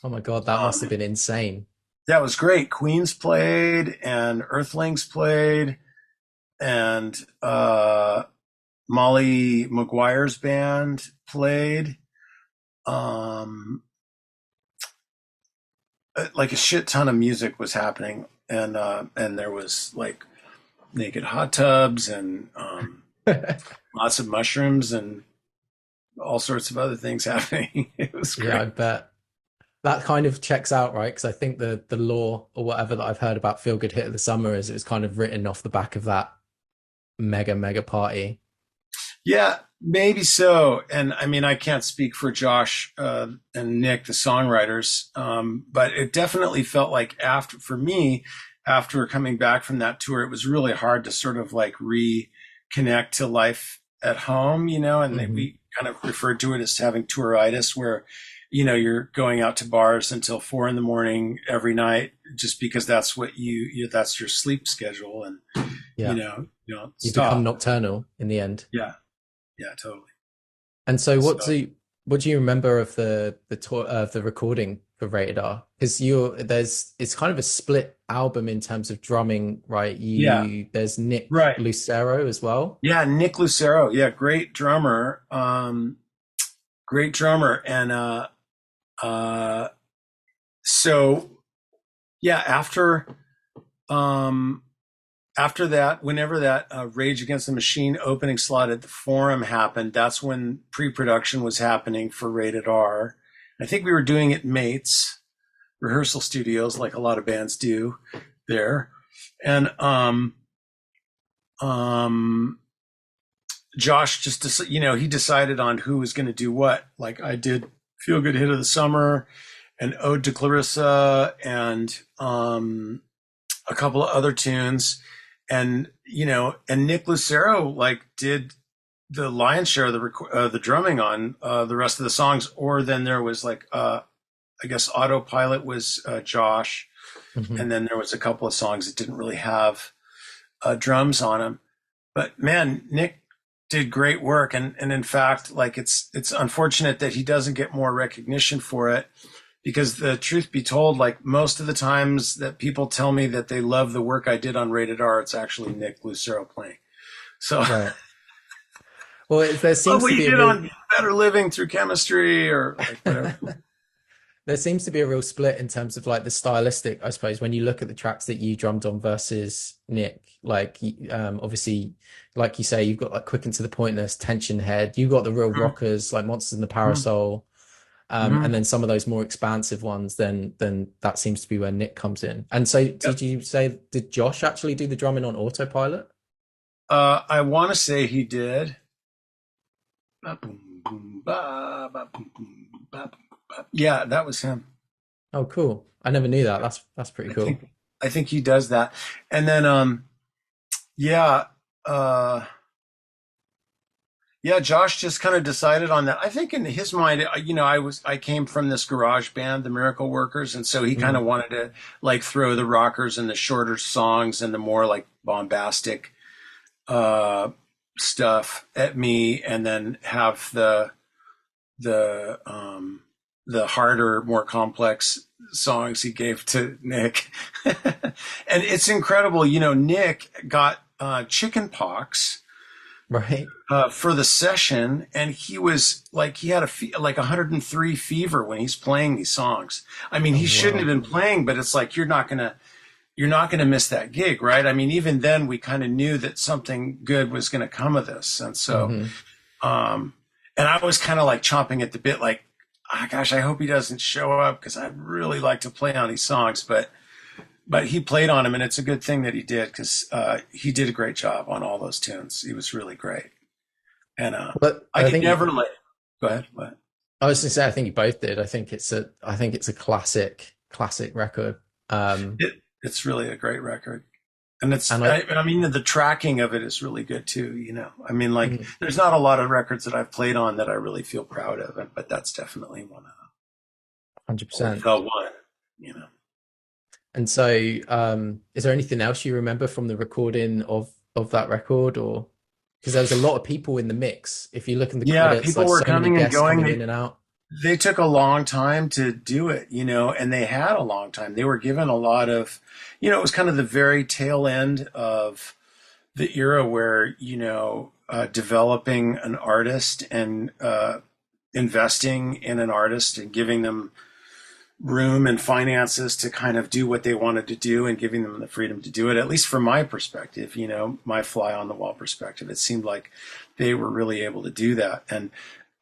Speaker 1: Oh my God, that must have
Speaker 2: Um,
Speaker 1: been insane.
Speaker 2: that was great. Queens played and Earthlings played and Molly Maguire's band played. Um, like a shit ton of music was happening, and there was like naked hot tubs and lots of mushrooms and all sorts of other things happening. It was
Speaker 1: Yeah, I
Speaker 2: great.
Speaker 1: bet. That kind of checks out, right? Because I think the law or whatever that I've heard about Feel Good Hit of the Summer is it was kind of written off the back of that mega party.
Speaker 2: Yeah, maybe so. And I mean, I can't speak for Josh and Nick, the songwriters, but it definitely felt like for me, after coming back from that tour, it was really hard to sort of like reconnect to life at home, and
Speaker 1: Hmm.
Speaker 2: we kind of referred to it as having touritis, where, you're going out to bars until 4 in the morning every night just because that's that's your sleep schedule. And,
Speaker 1: Yeah,
Speaker 2: you don't
Speaker 1: you become
Speaker 2: stop.
Speaker 1: nocturnal in the end.
Speaker 2: Yeah. Yeah, totally.
Speaker 1: And so,
Speaker 2: So
Speaker 1: what do you remember of the tour of the recording for Rated R? Because you there's it's kind of a split album in terms of drumming, right?
Speaker 2: yeah,
Speaker 1: You there's Nick
Speaker 2: right.
Speaker 1: Lucero as well.
Speaker 2: Yeah, Nick Lucero. Yeah, great drummer. Great drummer. And uh so yeah, um after that, whenever that Rage Against the Machine opening slot at the Forum happened, that's when pre-production was happening for Rated R. I think we were doing it Mates rehearsal studios, like a lot of bands do there. And um Josh just, he decided on who was going to do what. Like I did Feel Good Hit of the Summer and Ode to Clarissa and a couple of other tunes. And, and Nick Lucero like did the lion's share of the drumming on the rest of the songs. Or then there was like, I guess Autopilot was Josh.
Speaker 1: Hmm.
Speaker 2: And then there was a couple of songs that didn't really have drums on them. But man, Nick did great work, and in fact, like it's unfortunate that he doesn't get more recognition for it, because the truth be told, like most of the times that people tell me that they love the work I did on Rated R, it's actually Nick Lucero playing. So
Speaker 1: Right. Well, there
Speaker 2: love
Speaker 1: seems
Speaker 2: what
Speaker 1: to
Speaker 2: you
Speaker 1: be a
Speaker 2: did
Speaker 1: real
Speaker 2: on Better Living Through Chemistry or like whatever.
Speaker 1: there seems to be a real split in terms of like the stylistic, I suppose, when you look at the tracks that you drummed on versus Nick. Like, obviously, like you say, you've got like Quick and to the Pointless, Tension Head. You got the real rockers like Monsters in the
Speaker 2: Mhm.
Speaker 1: Parasol, and
Speaker 2: Mhm.
Speaker 1: then some of those more expansive ones. Then that seems to be where Nick comes in. And so,
Speaker 2: Yep.
Speaker 1: did you say did Josh actually do the drumming on autopilot?
Speaker 2: I want to say he did. Ba, boom, boom, ba, ba, boom, boom, ba, boom, ba. Yeah, that was him.
Speaker 1: Oh, cool. I never knew that. That's pretty
Speaker 2: I
Speaker 1: cool.
Speaker 2: think I think he does that. And then yeah, uh yeah, Josh just kind of decided on that. I think in his mind, I came from this garage band, the Miracle Workers, and so he kind
Speaker 1: Mm,
Speaker 2: of wanted to like throw the rockers and the shorter songs and the more like bombastic uh stuff at me, and then have the the harder, more complex songs he gave to Nick. And it's incredible, Nick got chicken pox
Speaker 1: right.
Speaker 2: for the session, and he was like he had like 103 fever when he's playing these songs. I mean,
Speaker 1: Oh,
Speaker 2: he shouldn't have
Speaker 1: wow.
Speaker 2: been playing, but it's like you're not gonna miss that gig, right? I mean, even then we kind of knew that something good was gonna come of this, and so
Speaker 1: Hmm.
Speaker 2: um, and I was kind of like chomping at the bit, like, oh, gosh, I hope he doesn't show up because I'd really like to play on these songs, but he played on them, and it's a good thing that he did because he did a great job on all those tunes. He was really great. And
Speaker 1: But
Speaker 2: I
Speaker 1: I
Speaker 2: could
Speaker 1: think
Speaker 2: never let. Go ahead. What?
Speaker 1: I was going to say I think you both did. I think it's a classic record.
Speaker 2: It's really a great record, and
Speaker 1: And
Speaker 2: I mean, the tracking of it is really good too. I mean, like,
Speaker 1: mm,
Speaker 2: there's not a lot of records that I've played on that I really feel proud of, but that's definitely one of them. Or
Speaker 1: 100%.
Speaker 2: the one. You know.
Speaker 1: And so, is there anything else you remember from the recording of that record, or because there was a lot of people in the mix? If you look in the
Speaker 2: Yeah,
Speaker 1: credits,
Speaker 2: people
Speaker 1: like
Speaker 2: were
Speaker 1: so many
Speaker 2: coming and
Speaker 1: guests
Speaker 2: going.
Speaker 1: coming in
Speaker 2: They
Speaker 1: and out.
Speaker 2: they took a long time to do it, and they had a long time. They were given a lot of, it was kind of the very tail end of the era where, developing an artist and investing in an artist and giving them room and finances to kind of do what they wanted to do and giving them the freedom to do it, at least from my perspective, my fly on the wall perspective. It seemed like they were really able to do that. And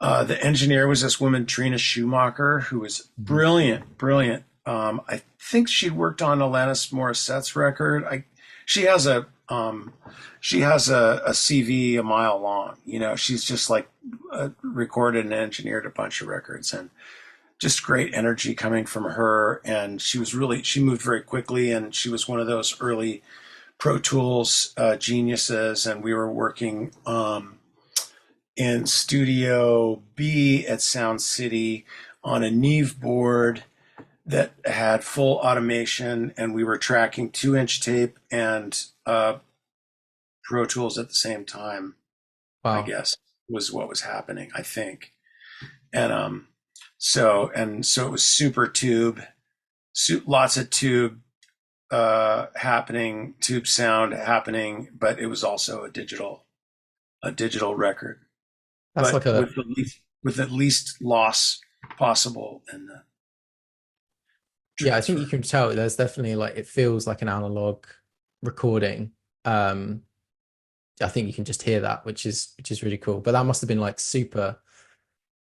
Speaker 2: the engineer was this woman, Trina Schumacher, who was
Speaker 1: Mhm.
Speaker 2: brilliant, brilliant. I think she'd worked on Alanis Morissette's record. She has a she has a CV a mile long. She's just like recorded and engineered a bunch of records, and just great energy coming from her. And she moved very quickly, and she was one of those early Pro Tools geniuses. And we were working in Studio B at Sound City on a Neve board that had full automation, and we were tracking 2-inch tape and Pro Tools at the same time, I
Speaker 1: Wow,
Speaker 2: guess, was what was happening, I think. And so it was super tube, lots of tube happening, tube sound happening, but it was also a digital record,
Speaker 1: that's
Speaker 2: but
Speaker 1: like a
Speaker 2: with at least loss possible in the
Speaker 1: yeah. I think you
Speaker 2: transfer.
Speaker 1: can tell there's definitely like it feels like an analog recording. Um, I think you can just hear that, which is really cool. But that must have been like super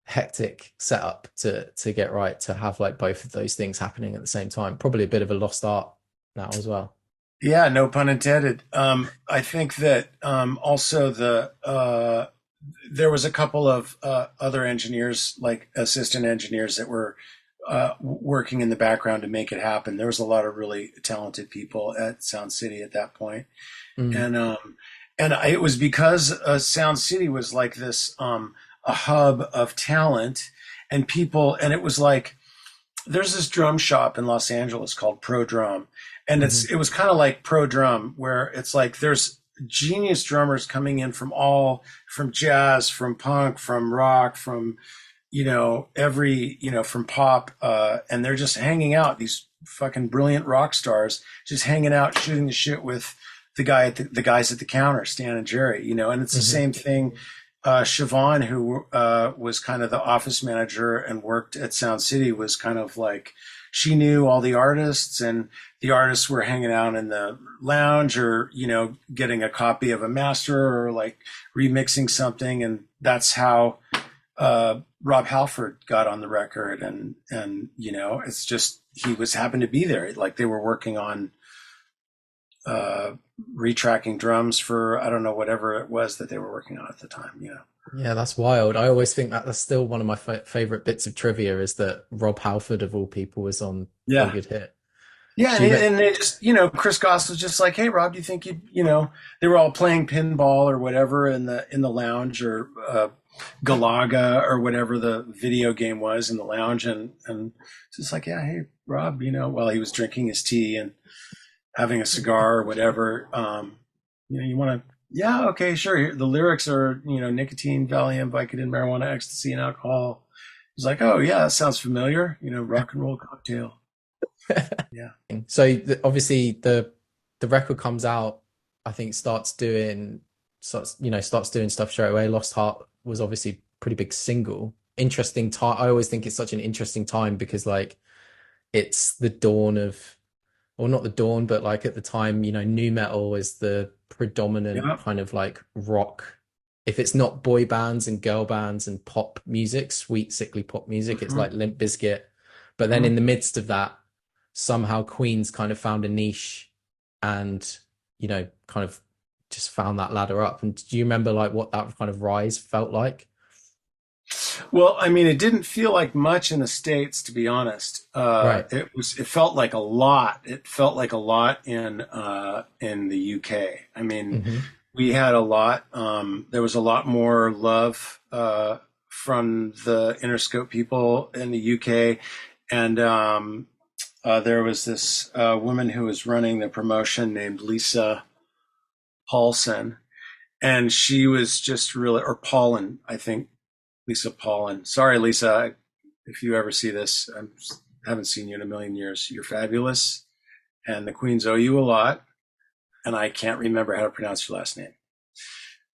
Speaker 1: hectic setup to get right to have like both of those things happening at the same time. Probably a bit of a lost art now as well.
Speaker 2: Yeah, no pun intended. I think that also there was a couple of other engineers, like assistant engineers, that were working in the background to make it happen. There was a lot of really talented people at Sound City at that point.
Speaker 1: Mm,
Speaker 2: And it was because Sound City was like this a hub of talent and people, and it was like there's this drum shop in Los Angeles called Pro Drum, and
Speaker 1: mhm.
Speaker 2: it was kind of like Pro Drum, where it's like there's genius drummers coming in from jazz, from punk, from rock, from from pop, and they're just hanging out. These fucking brilliant rock stars just hanging out, shooting the shit with the guys at the counter, Stan and Jerry. And it's the
Speaker 1: Hmm.
Speaker 2: same thing Siobhan, who was kind of the office manager and worked at Sound City, was kind of like, she knew all the artists, and the artists were hanging out in the lounge, or getting a copy of a master, or like remixing something, and that's how Rob Halford got on the record. And it's just, he was happened to be there, like they were working on retracking drums for, I don't know, whatever it was that they were working on at the time.
Speaker 1: Yeah, that's wild. I always think that that's still one of my favorite bits of trivia, is that Rob Halford of all people was on Feel
Speaker 2: Yeah.
Speaker 1: Good Hit.
Speaker 2: Yeah,
Speaker 1: Do you re-
Speaker 2: and they just, Chris Goss was just like, "Hey, Rob, do you think they were all playing pinball or whatever in the lounge, or Galaga or whatever the video game was in the lounge," and just like, "Yeah, hey, Rob, while he was drinking his tea and having a cigar or whatever, you want to." Yeah, okay, sure. The lyrics are, nicotine, Valium, Vicodin, marijuana, ecstasy, and alcohol. He's like, "Oh yeah, that sounds familiar. Rock and roll cocktail." Yeah.
Speaker 1: So obviously the record comes out, I think starts doing stuff straight away. Lost Heart was obviously pretty big single. Interesting time. I always think it's such an interesting time because like it's the dawn of, or not the dawn, but like at the time, nu metal is the predominant
Speaker 2: Yeah.
Speaker 1: kind of like rock. If it's not boy bands and girl bands and pop music, sweet, sickly pop music, it's
Speaker 2: Hmm.
Speaker 1: like Limp Bizkit. But then
Speaker 2: Hmm.
Speaker 1: in the midst of that, somehow Queen's kind of found a niche and, kind of just found that ladder up. And do you remember like what that kind of rise felt like?
Speaker 2: Well, I mean, it didn't feel like much in the States, to be honest.
Speaker 1: Right.
Speaker 2: It felt like a lot. It felt like a lot in the UK. I mean,
Speaker 1: Hmm.
Speaker 2: we had a lot. There was a lot more love from the Interscope people in the UK, and there was this woman who was running the promotion named Lisa Paulson, and she was just really, or Paulin, I think, Lisa Paulin. Sorry, Lisa, if you ever see this, I haven't seen you in a million years. You're fabulous, and the Queens owe you a lot. And I can't remember how to pronounce your last name.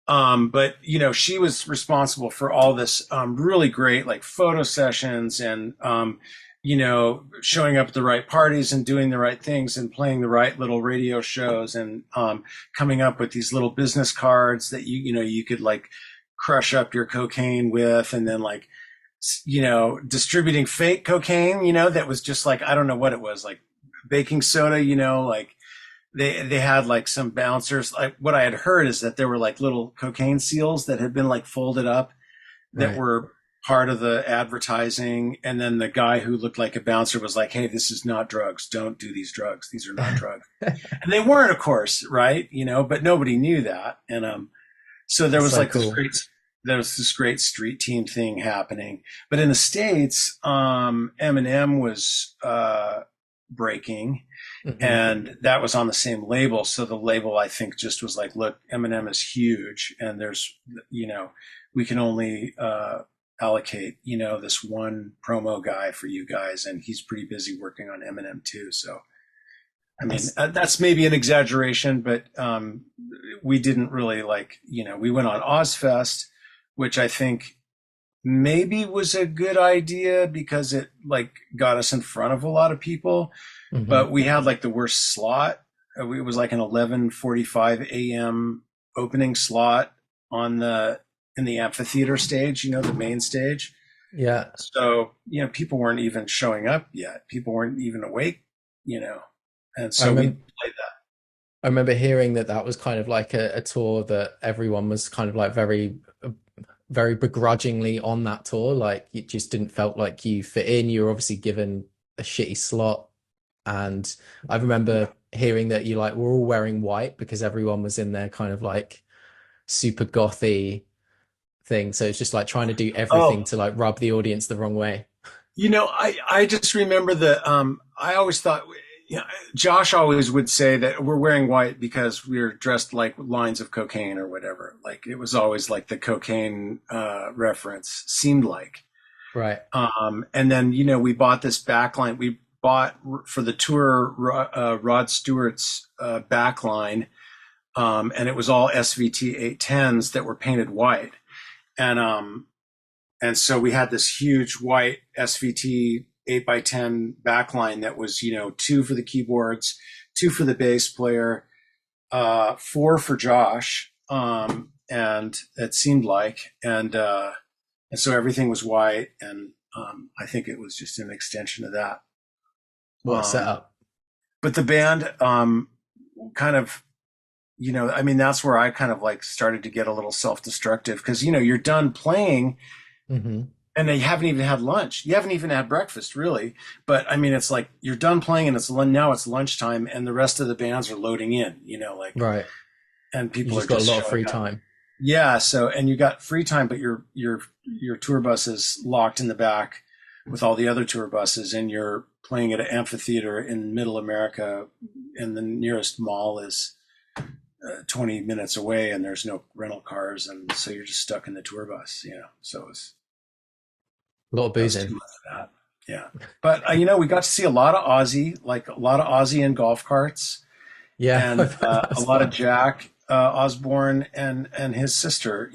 Speaker 2: But she was responsible for all this really great like photo sessions, and showing up at the right parties and doing the right things and playing the right little radio shows, and coming up with these little business cards that you could like crush up your cocaine with, and then like distributing fake cocaine, that was just like, I don't know what it was, like baking soda, like they had like some bouncers. Like what I had heard is that there were like little cocaine seals that had been like folded up that
Speaker 1: Right.
Speaker 2: were part of the advertising. And then the guy who looked like a bouncer was like, "Hey, this is not drugs. Don't do these drugs. These are not drugs." And they weren't, of course, right? But nobody knew that. And so there
Speaker 1: That's
Speaker 2: was
Speaker 1: so
Speaker 2: like
Speaker 1: cool.
Speaker 2: there was this great street team thing happening. But in the States, Eminem was breaking,
Speaker 1: Hmm.
Speaker 2: and that was on the same label. So the label, I think, just was like, "Look, Eminem is huge, and there's, we can only allocate, this one promo guy for you guys, and he's pretty busy working on Eminem too." So, I mean,
Speaker 1: That's
Speaker 2: that's maybe an exaggeration, but we didn't really like, we went on Ozfest, which I think maybe was a good idea because it like got us in front of a lot of people,
Speaker 1: mhm.
Speaker 2: but we had like the worst slot. It was like an 11:45 a.m. opening slot on the in the amphitheater stage, the main stage.
Speaker 1: Yeah.
Speaker 2: So, people weren't even showing up yet. People weren't even awake, you know. And
Speaker 1: I
Speaker 2: so we
Speaker 1: remember
Speaker 2: played that.
Speaker 1: I remember hearing that that was kind of like a tour that everyone was kind of like very begrudgingly on that tour. Like it just didn't felt like you fit in. You were obviously given a shitty slot. And I
Speaker 2: Yeah.
Speaker 1: remember hearing that you like were all wearing white because everyone was in their kind of like super gothy thing. So it's just like trying to do everything
Speaker 2: Oh,
Speaker 1: to like rub the audience the wrong way.
Speaker 2: I just remember I always thought, Josh always would say that we're wearing white because we're dressed like lines of cocaine or whatever. Like it was always like the cocaine reference seemed like.
Speaker 1: Right.
Speaker 2: And then, we bought this backline. We bought for the tour Rod Stewart's backline, and it was all SVT 810s that were painted white. And so we had this huge white SVT 8x10 backline that was, two for the keyboards, two for the bass player, four for Josh, and it seemed like, and so everything was white, and I think it was just an extension of that.
Speaker 1: What a setup!
Speaker 2: But the band, kind of, I mean, that's where I kind of like started to get a little self-destructive because you're done playing.
Speaker 1: Mm-hmm.
Speaker 2: And they haven't even had lunch. You haven't even had breakfast, really. But I mean, it's like you're done playing, and now it's lunchtime, and the rest of the bands are loading in.
Speaker 1: Right.
Speaker 2: And
Speaker 1: You
Speaker 2: people are
Speaker 1: just got a
Speaker 2: just
Speaker 1: lot of free
Speaker 2: showing up.
Speaker 1: time.
Speaker 2: Yeah. So, and you got free time, but your tour bus is locked in the back with all the other tour buses, and you're playing at an amphitheater in Middle America, and the nearest mall is 20 minutes away, and there's no rental cars, and so you're just stuck in the tour bus. So it's.
Speaker 1: A lot of
Speaker 2: That was too
Speaker 1: boozing.
Speaker 2: much of that. Yeah. But, we got to see a lot of Ozzy, like a lot of Ozzy in golf carts,
Speaker 1: Yeah,
Speaker 2: and a
Speaker 1: that's
Speaker 2: lot of
Speaker 1: fun.
Speaker 2: Jack Osborne and his sister,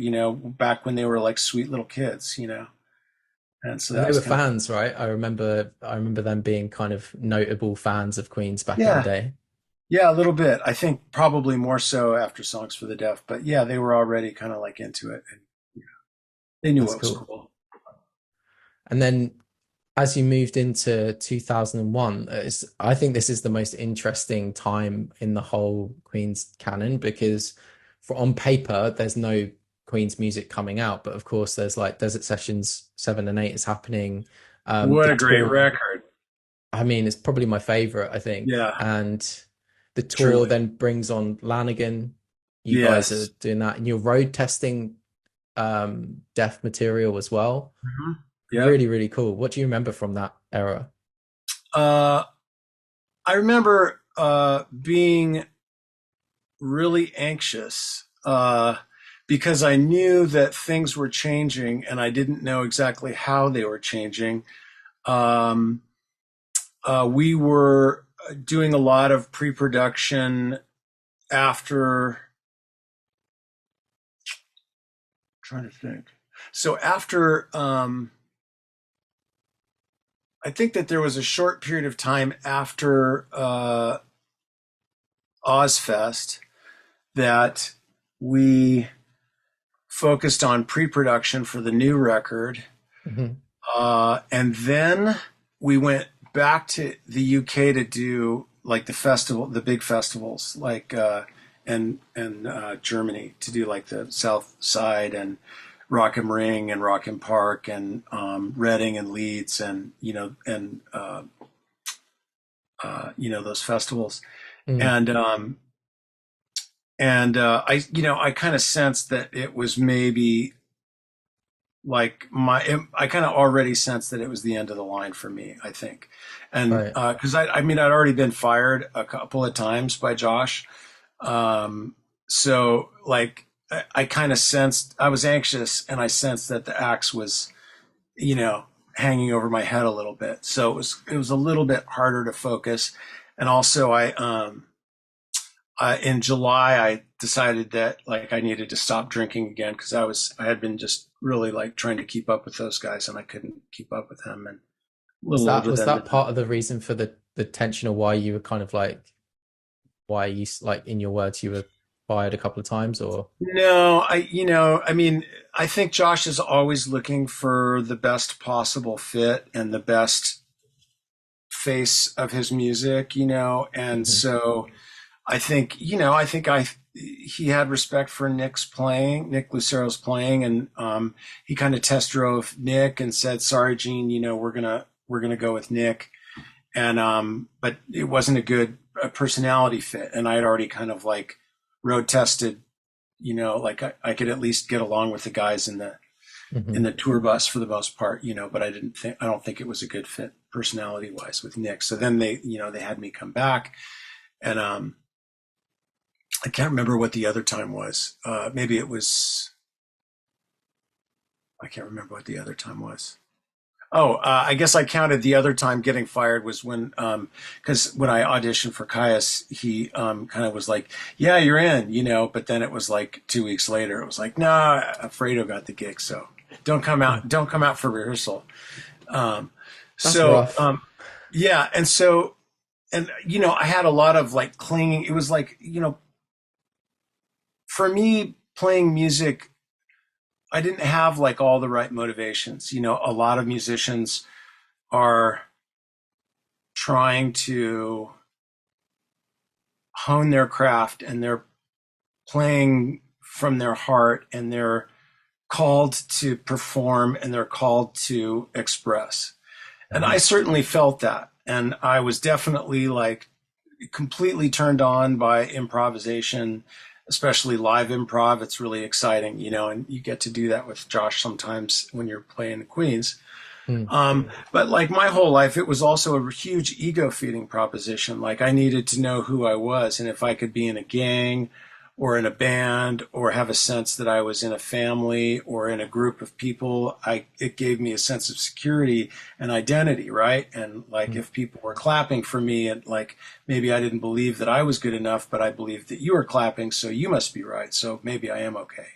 Speaker 2: back when they were like sweet little kids. And so
Speaker 1: And
Speaker 2: that
Speaker 1: they
Speaker 2: was
Speaker 1: were
Speaker 2: kind of cool.
Speaker 1: fans, right? I remember them being kind of notable fans of Queen's back in the
Speaker 2: Yeah.
Speaker 1: day.
Speaker 2: Yeah, a little bit. I think probably more so after Songs for the Deaf. But yeah, they were already kind of like into it. And they knew
Speaker 1: That's
Speaker 2: what was
Speaker 1: cool.
Speaker 2: cool.
Speaker 1: And then as you moved into 2001, I think this is the most interesting time in the whole Queen's canon because on paper, there's no Queen's music coming out. But of course, there's like Desert Sessions 7 and 8 is happening.
Speaker 2: What
Speaker 1: The
Speaker 2: a great
Speaker 1: tour,
Speaker 2: record.
Speaker 1: I mean, it's probably my favorite, I think.
Speaker 2: Yeah,
Speaker 1: And the tour
Speaker 2: truly.
Speaker 1: then brings on Lanigan. You guys are
Speaker 2: Yes.
Speaker 1: doing that, and you're road testing Deaf material as well.
Speaker 2: Yep.
Speaker 1: Really, really cool. What do you remember from that era?
Speaker 2: Uh, I remember being really anxious because I knew that things were changing and I didn't know exactly how they were changing. Um, we were doing a lot of pre production after, trying to think. So after, I think that there was a short period of time after Ozfest that we focused on pre-production for the new record,
Speaker 1: Hmm.
Speaker 2: and then we went back to the UK to do like the big festivals, like and Germany to do like the South Side and Rock am Ring and Rock im Park and Reading and Leeds and those festivals
Speaker 1: Mm,
Speaker 2: and I kind of sensed that it was maybe like I kind of already sensed that it was the end of the line for me, I think. And
Speaker 1: right.
Speaker 2: because I mean, I'd already been fired a couple of times by Josh. Um, so like I kind of sensed I was anxious and I sensed that the axe was, you know, hanging over my head a little bit. So it was a little bit harder to focus. And also in July, I decided that like I needed to stop drinking again because I had been just really like trying to keep up with those guys and I couldn't keep up with them and a
Speaker 1: Was
Speaker 2: little
Speaker 1: that
Speaker 2: older
Speaker 1: was
Speaker 2: than
Speaker 1: that
Speaker 2: them.
Speaker 1: part of the reason for the tension, or why you were kind of like, why you like, in your words, you were fired a couple of times, or
Speaker 2: No, I mean, I think Josh is always looking for the best possible fit and the best face of his music, and
Speaker 1: Mhm.
Speaker 2: so I think he had respect for Nick Lucero's playing, and he kind of test drove Nick and said, "Sorry, Gene, we're gonna go with Nick," and but it wasn't a good personality fit, and I had already kind of like road tested, like I could at least get along with the guys in
Speaker 1: Mhm.
Speaker 2: the tour bus for the most part, but I don't think it was a good fit personality wise with Nick. So then they had me come back, and I can't remember what the other time was. Maybe it was. I can't remember what the other time was. Oh, I guess I counted the other time getting fired was when, because when I auditioned for Caius, he kind of was like, "Yeah, you're in," but then it was like 2 weeks later, it was like, "Nah, Fredo got the gig, so don't come out for rehearsal." Um,
Speaker 1: That's
Speaker 2: so,
Speaker 1: rough.
Speaker 2: yeah, and I had a lot of like clinging. It was like, for me playing music, I didn't have like all the right motivations. A lot of musicians are trying to hone their craft and they're playing from their heart and they're called to perform and they're called to express. And I certainly felt that. And I was definitely like completely turned on by improvisation, especially live improv. It's really exciting, and you get to do that with Josh sometimes when you're playing Queens.
Speaker 1: Mm.
Speaker 2: But like my whole life, it was also a huge ego feeding proposition. Like I needed to know who I was and if I could be in a gang or in a band or have a sense that I was in a family or in a group of people, it gave me a sense of security and identity, right? And like
Speaker 1: Mm.
Speaker 2: if people were clapping for me and like maybe I didn't believe that I was good enough, but I believed that you were clapping, so you must be right. So maybe I am okay.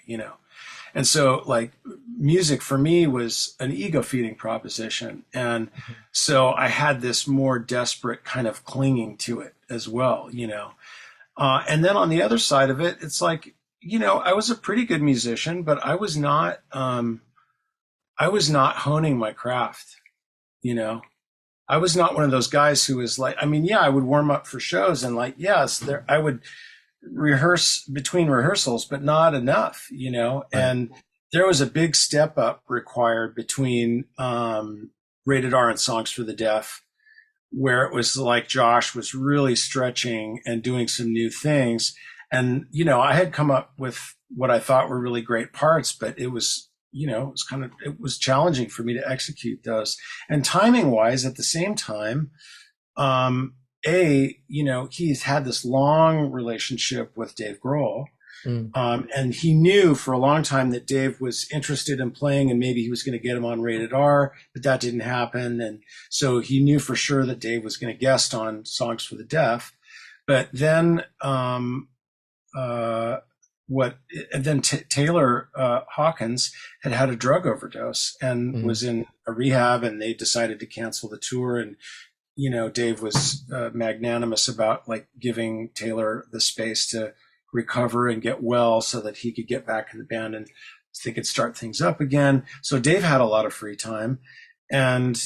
Speaker 2: And so, like, music for me was an ego feeding proposition. And so I had this more desperate kind of clinging to it as well. And then on the other side of it, it's like, I was a pretty good musician, but I was not honing my craft, you know. I was not one of those guys who was like, I mean, yeah, I would warm up for shows and like, yes, I would rehearse between rehearsals, but not enough.
Speaker 1: Right.
Speaker 2: And there was a big step up required between Rated R and Songs for the Deaf, where it was like Josh was really stretching and doing some new things. And, I had come up with what I thought were really great parts, but it was challenging for me to execute those. And timing wise, at the same time, he's had this long relationship with Dave Grohl.
Speaker 1: Mm.
Speaker 2: And he knew for a long time that Dave was interested in playing and maybe he was going to get him on Rated R, but that didn't happen. And so he knew for sure that Dave was going to guest on Songs for the Deaf. But then, uh, Taylor Hawkins had a drug overdose and
Speaker 1: Mm.
Speaker 2: was in a rehab, and they decided to cancel the tour. And Dave was magnanimous about like giving Taylor the space to recover and get well so that he could get back in the band and they could start things up again. So Dave had a lot of free time, and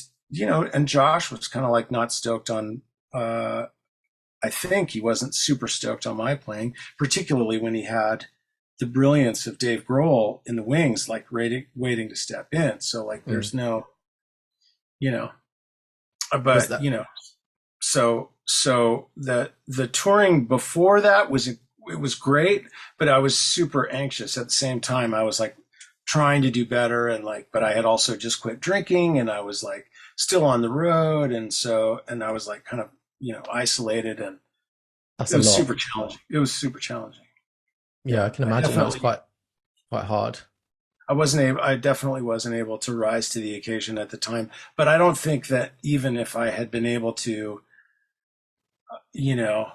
Speaker 2: and Josh was kind of like not stoked on. I think he wasn't super stoked on my playing, particularly when he had the brilliance of Dave Grohl in the wings, like waiting to step in. So like,
Speaker 1: Mm.
Speaker 2: there's no, you know,
Speaker 1: Was
Speaker 2: but
Speaker 1: that
Speaker 2: so the touring before that it was great, but I was super anxious at the same time. I was like trying to do better and like, but I had also just quit drinking and I was like still on the road, and I was like kind of isolated, and
Speaker 1: that's
Speaker 2: it
Speaker 1: a
Speaker 2: was
Speaker 1: lot.
Speaker 2: super challenging. It was super challenging.
Speaker 1: Yeah,
Speaker 2: Yeah,
Speaker 1: I can imagine that was quite hard.
Speaker 2: I definitely wasn't able to rise to the occasion at the time, but I don't think that even if I had been able to, you know,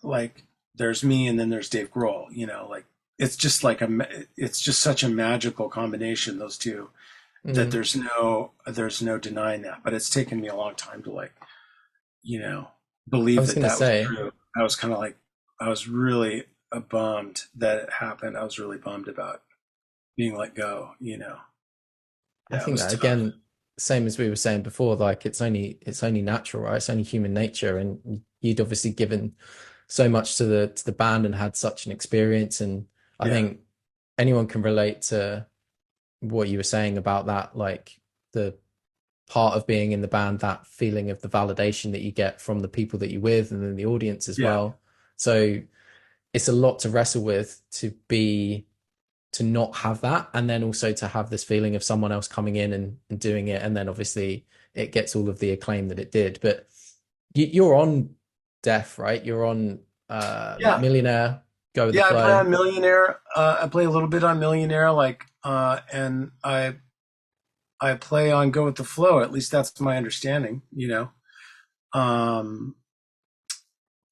Speaker 2: like there's me and then there's Dave Grohl, like it's just like it's just such a magical combination, those two, that
Speaker 1: Mm.
Speaker 2: there's no denying that. But it's taken me a long time to like, you know,
Speaker 1: I
Speaker 2: believe
Speaker 1: was
Speaker 2: that
Speaker 1: gonna
Speaker 2: that was
Speaker 1: say,
Speaker 2: true. I was kind of like, I was really bummed that it happened. I was really bummed about being let go.
Speaker 1: I
Speaker 2: Yeah, it
Speaker 1: think
Speaker 2: was
Speaker 1: that
Speaker 2: tough.
Speaker 1: again, same as we were saying before, like it's only natural, right? It's only human nature, and you'd obviously given so much to the band and had such an experience, and I
Speaker 2: Yeah.
Speaker 1: think anyone can relate to what you were saying about that, like the part of being in the band, that feeling of the validation that you get from the people that you're with and then the audience as
Speaker 2: Yeah.
Speaker 1: well. So it's a lot to wrestle with to not have that, and then also to have this feeling of someone else coming in and doing it, and then obviously it gets all of the acclaim that it did. But you're on Def, right? You're on
Speaker 2: Yeah.
Speaker 1: Millionaire, Go with the
Speaker 2: Yeah. I play
Speaker 1: Flow.
Speaker 2: on Millionaire. I play a little bit on Millionaire, like, and I play on Go with the Flow. At least that's my understanding, you know. Um,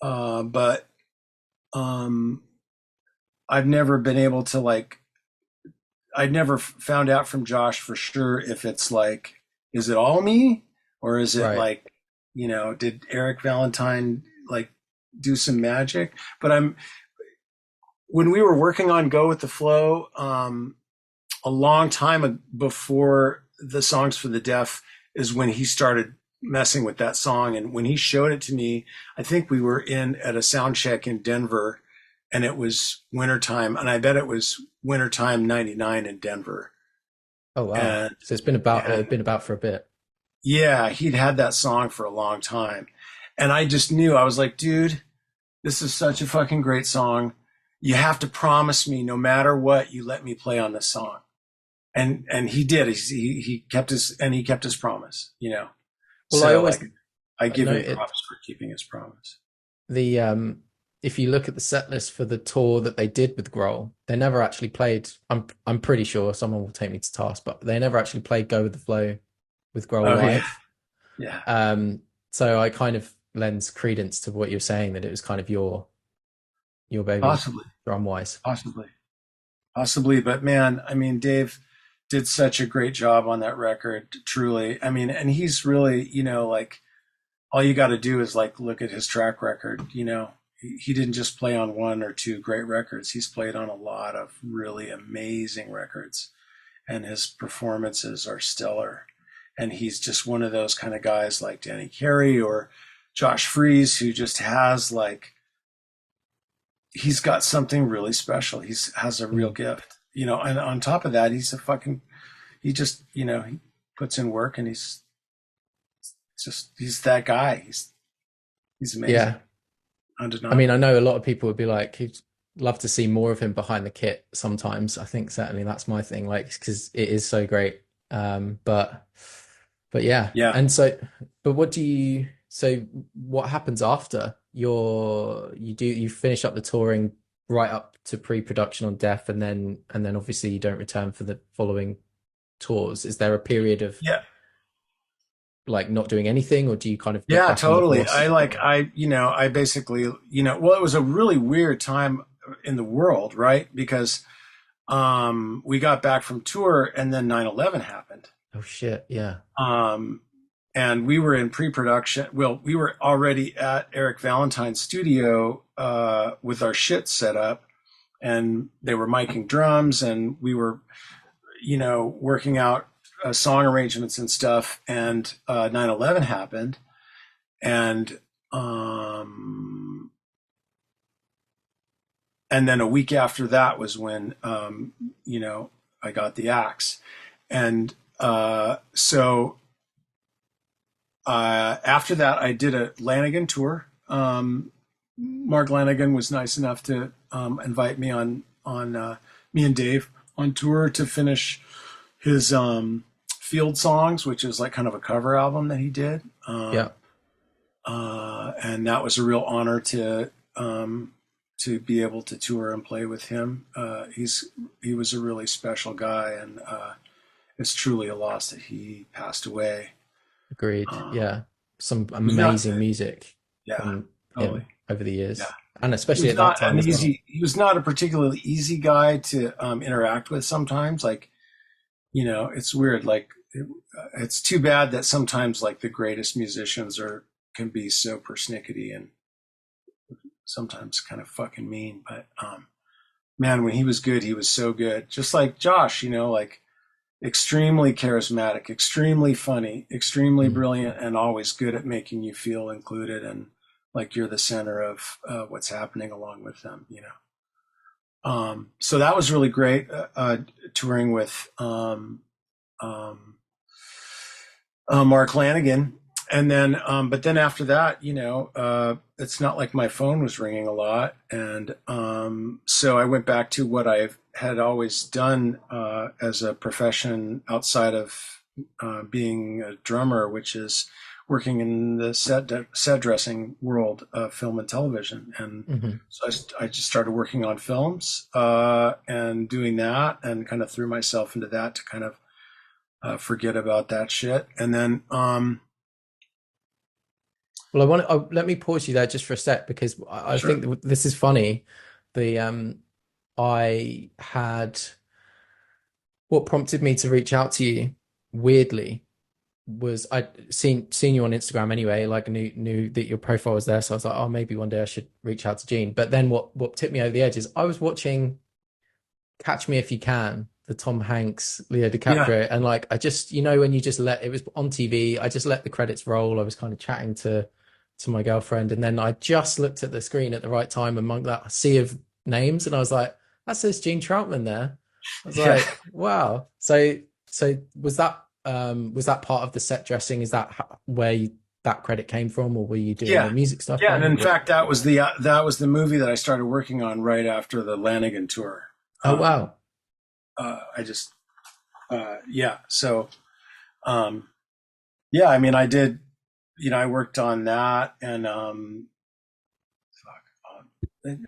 Speaker 2: but um, I've never been able to like. I'd never found out from Josh for sure if it's like, is it all me, or is it
Speaker 1: Right.
Speaker 2: like, you know, did Eric Valentine like do some magic? But when we were working on Go with the Flow, a long time before the Songs for the Deaf is when he started messing with that song. And when he showed it to me, I think we were at a sound check in Denver, and it was wintertime. And I bet it was wintertime 99 in Denver.
Speaker 1: Oh wow.
Speaker 2: And,
Speaker 1: So it's
Speaker 2: and
Speaker 1: been about for a bit.
Speaker 2: yeah, he'd had that song for a long time. And I just knew, I was like, dude, this is such a fucking great song. You have to promise me no matter what, you let me play on this song. And he did. He kept his promise, you know.
Speaker 1: Well, I
Speaker 2: So
Speaker 1: always
Speaker 2: like I give him
Speaker 1: noted
Speaker 2: props for keeping his promise.
Speaker 1: the if you look at the set list for the tour that they did with Grohl, they never actually played. I'm pretty sure someone will take me to task, but they never actually played "Go with the Flow" with Grohl
Speaker 2: Oh yeah,
Speaker 1: live.
Speaker 2: yeah.
Speaker 1: So I kind of lends credence to what you're saying that it was kind of your baby
Speaker 2: Possibly,
Speaker 1: drum wise.
Speaker 2: possibly, possibly. But man, I mean, Dave did such a great job on that record. Truly, I mean, and he's really, you know, like all you got to do is like look at his track record. You know, he didn't just play on one or two great records. He's played on a lot of really amazing records, and his performances are stellar. And he's just one of those kind of guys like Danny Carey or Josh Freese who just has like he's got something really special. He's has a real
Speaker 1: Mm.
Speaker 2: gift, you know. And on top of that, he just you know he puts in work and he's that guy. He's amazing,
Speaker 1: Yeah, I mean, I
Speaker 2: undeniable.
Speaker 1: know a lot of people would be like, he'd love to see more of him behind the kit sometimes. I think certainly that's my thing, like, because it is so great. But yeah.
Speaker 2: Yeah,
Speaker 1: And so, but so what happens after you finish up the touring right up to pre-production on Def, and then obviously you don't return for the following tours. Is there a period of
Speaker 2: yeah.
Speaker 1: like not doing anything, or do you kind of get
Speaker 2: Yeah,
Speaker 1: back on the
Speaker 2: totally.
Speaker 1: horse?
Speaker 2: You know, I basically, you know, well, it was a really weird time in the world, right? Because we got back from tour and then 9/11 happened.
Speaker 1: Oh shit, yeah.
Speaker 2: Um, and we were in pre-production. Well, we were already at Eric Valentine's studio with our shit set up, and they were miking drums, and we were, you know, working out song arrangements and stuff. And 9/11 happened, and um, and then a week after that was when you know I got the axe, and so after that I did a Lanigan tour. Mark Lanigan was nice enough to invite me on me and Dave on tour to finish his Field Songs, which is like kind of a cover album that he did.
Speaker 1: Yeah.
Speaker 2: And that was a real honor to be able to tour and play with him. He was a really special guy, and it's truly a loss that he passed away.
Speaker 1: Agreed.
Speaker 2: Um,
Speaker 1: Yeah. Some
Speaker 2: he was not,
Speaker 1: amazing music
Speaker 2: yeah,
Speaker 1: from him
Speaker 2: totally,
Speaker 1: over the
Speaker 2: yeah.
Speaker 1: years. And especially at that time as well.
Speaker 2: He was not a particularly easy guy to interact with. Sometimes, like you know, it's weird. Like it's too bad that sometimes like the greatest musicians can be so persnickety and sometimes kind of fucking mean. But man, when he was good, he was so good. Just like Josh, you know, like extremely charismatic, extremely funny, extremely
Speaker 1: Mm.
Speaker 2: brilliant, and always good at making you feel included and like you're the center of what's happening along with them, you know. So that was really great, touring with um, Mark Lanigan. And then, but then after that, you know, it's not like my phone was ringing a lot. And so I went back to what I had always done as a profession outside of being a drummer, which is working in the set dressing world of film and television. And
Speaker 1: Hmm.
Speaker 2: so I just started working on films and doing that and kind of threw myself into that to kind of forget about that shit. And then,
Speaker 1: Well, let me pause you there just for a sec because I
Speaker 2: sure.
Speaker 1: think this is funny. The I had what prompted me to reach out to you weirdly was I'd seen you on Instagram anyway, like knew that your profile was there. So I was like, oh, maybe one day I should reach out to Gene. But then what tipped me over the edge is I was watching Catch Me If You Can, the Tom Hanks, Leo
Speaker 2: Yeah.
Speaker 1: DiCaprio, and like I just, when you just let it was on TV, I just let the credits roll. I was kind of chatting to my girlfriend, and then I just looked at the screen at the right time among that sea of names, and I was like, that says Gene Troutman there. I was
Speaker 2: Yeah.
Speaker 1: like, wow. So was that part of the set dressing? Is that where that credit came from, or were you doing
Speaker 2: Yeah.
Speaker 1: the music stuff
Speaker 2: Yeah. And
Speaker 1: then?
Speaker 2: in fact, that was the movie that I started working on right after the Lanigan tour.
Speaker 1: Oh
Speaker 2: Um,
Speaker 1: wow.
Speaker 2: I just, yeah. So, um, yeah, I mean, I did, I worked on that and,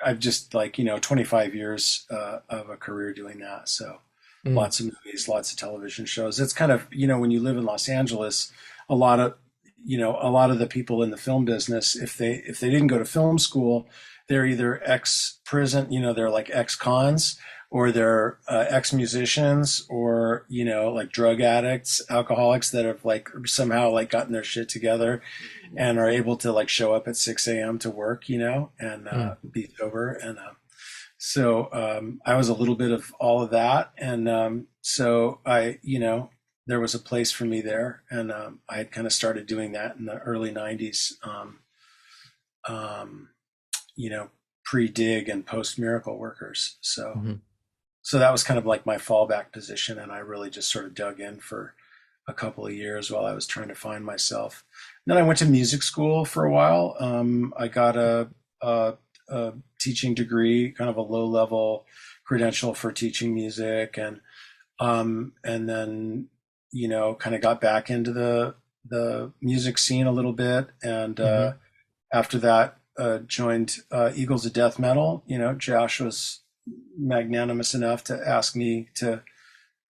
Speaker 2: I've just like, 25 years, of a career doing that. So
Speaker 1: Mm,
Speaker 2: lots of movies, lots of television shows. It's kind of, when you live in Los Angeles, a lot of, a lot of the people in the film business, if they didn't go to film school, they're either ex prison, they're like ex cons, or they're ex musicians, or like drug addicts, alcoholics that have like somehow like gotten their shit together and are able to like show up at 6 a.m. to work, and
Speaker 1: mm,
Speaker 2: be sober. And so I was a little bit of all of that. And so there was a place for me there. And I had kind of started doing that in the early 90s, um, you know, pre-dig and post-miracle workers. So,
Speaker 1: mhm.
Speaker 2: so that was kind of like my fallback position. And I really just sort of dug in for a couple of years while I was trying to find myself. And then I went to music school for a while. I got a teaching degree, kind of a low level credential for teaching music, and then kind of got back into the music scene a little bit, and
Speaker 1: Mhm.
Speaker 2: after that joined Eagles of Death Metal. Josh was magnanimous enough to ask me to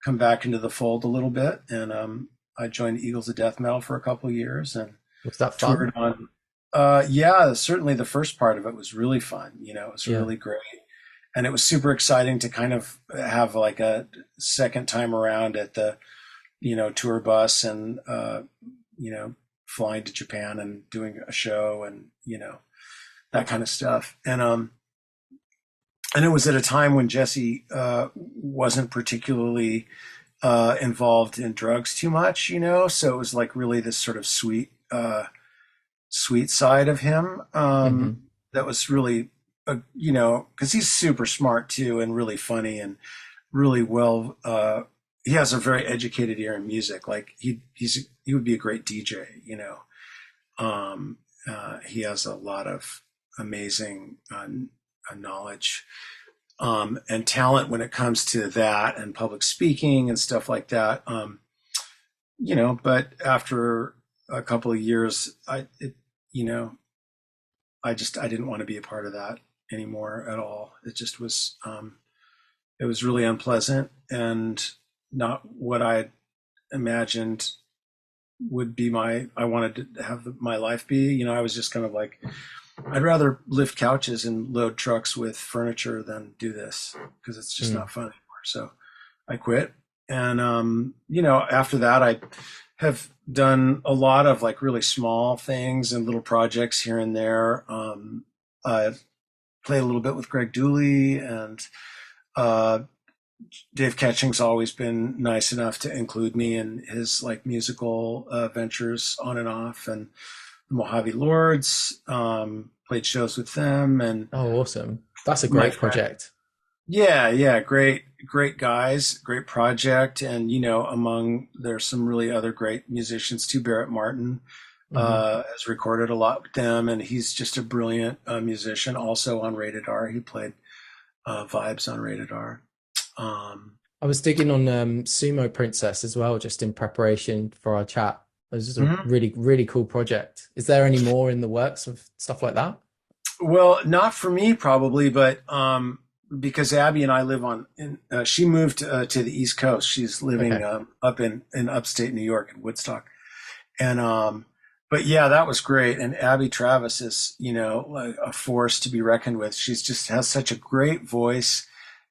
Speaker 2: come back into the fold a little bit, and I joined Eagles of Death Metal for a couple of years and
Speaker 1: Was that fun?
Speaker 2: toured on. Yeah, certainly the first part of it was really fun. It was
Speaker 1: Yeah.
Speaker 2: really great, and it was super exciting to kind of have like a second time around at the tour bus, and flying to Japan and doing a show, and that kind of stuff. And it was at a time when Jesse wasn't particularly involved in drugs too much, so it was like really this sort of sweet side of him,
Speaker 1: Hmm.
Speaker 2: that was really, because he's super smart too, and really funny, and really well. He has a very educated ear in music. Like he would be a great DJ. He has a lot of amazing knowledge, and talent when it comes to that and public speaking and stuff like that. But after a couple of years, you know, I didn't want to be a part of that anymore at all. It just was, it was really unpleasant and not what I imagined would be I wanted to have my life be. I was just kind of like, I'd rather lift couches and load trucks with furniture than do this, because it's just
Speaker 1: Mm.
Speaker 2: not fun anymore. So I quit. And, after that, I have done a lot of like really small things and little projects here and there. I've played a little bit with Greg Dooley, and uh, Dave Ketching's always been nice enough to include me in his like musical ventures on and off. And the Mojave Lords, played shows with them, and
Speaker 1: Oh, awesome. That's a
Speaker 2: my
Speaker 1: great
Speaker 2: friend.
Speaker 1: project.
Speaker 2: Yeah, great guys, great project. And among there's some really other great musicians too. Barrett Martin
Speaker 1: Hmm.
Speaker 2: has recorded a lot with them, and he's just a brilliant musician. Also on Rated R, he played vibes on Rated R. Um,
Speaker 1: I was digging on Sumo Princess as well, just in preparation for our chat. It was just a
Speaker 2: mhm.
Speaker 1: really, really cool project. Is there any more in the works of stuff like that?
Speaker 2: Well, not for me probably, but because Abby and I live she moved to the East Coast. She's living up in upstate New York in Woodstock. And, but yeah, that was great. And Abby Travis is, like a force to be reckoned with. She's just has such a great voice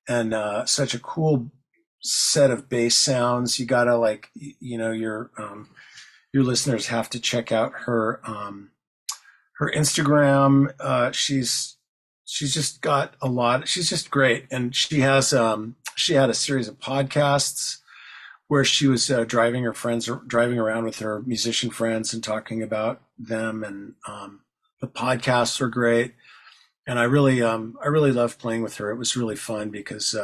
Speaker 2: and, such a cool set of bass sounds. You gotta your listeners have to check out her Instagram. She's just got a lot. She's just great. And she had a series of podcasts where she was driving around with her musician friends and talking about them. And the podcasts were great. And I really loved playing with her. It was really fun because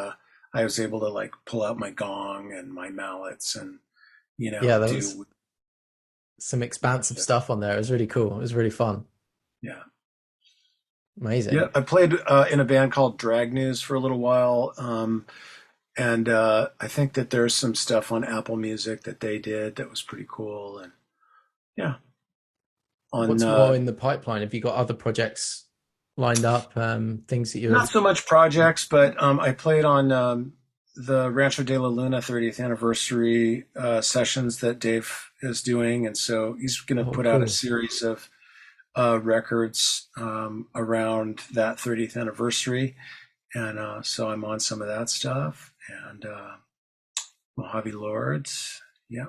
Speaker 2: I was able to like pull out my gong and my mallets and
Speaker 1: there was some expansive stuff on there. It was really cool. It was really fun.
Speaker 2: Yeah.
Speaker 1: Amazing.
Speaker 2: Yeah, I played in a band called Drag News for a little while. And I think that there's some stuff on Apple Music that they did that was pretty cool. And yeah.
Speaker 1: What's more in the pipeline? Have you got other projects lined up? Things that you're
Speaker 2: not so much projects, but I played on the Rancho de la Luna 30th anniversary sessions that Dave is doing, and so he's going to put out a series of records around that 30th anniversary, and so I'm on some of that stuff. And Mojave Lords, yeah,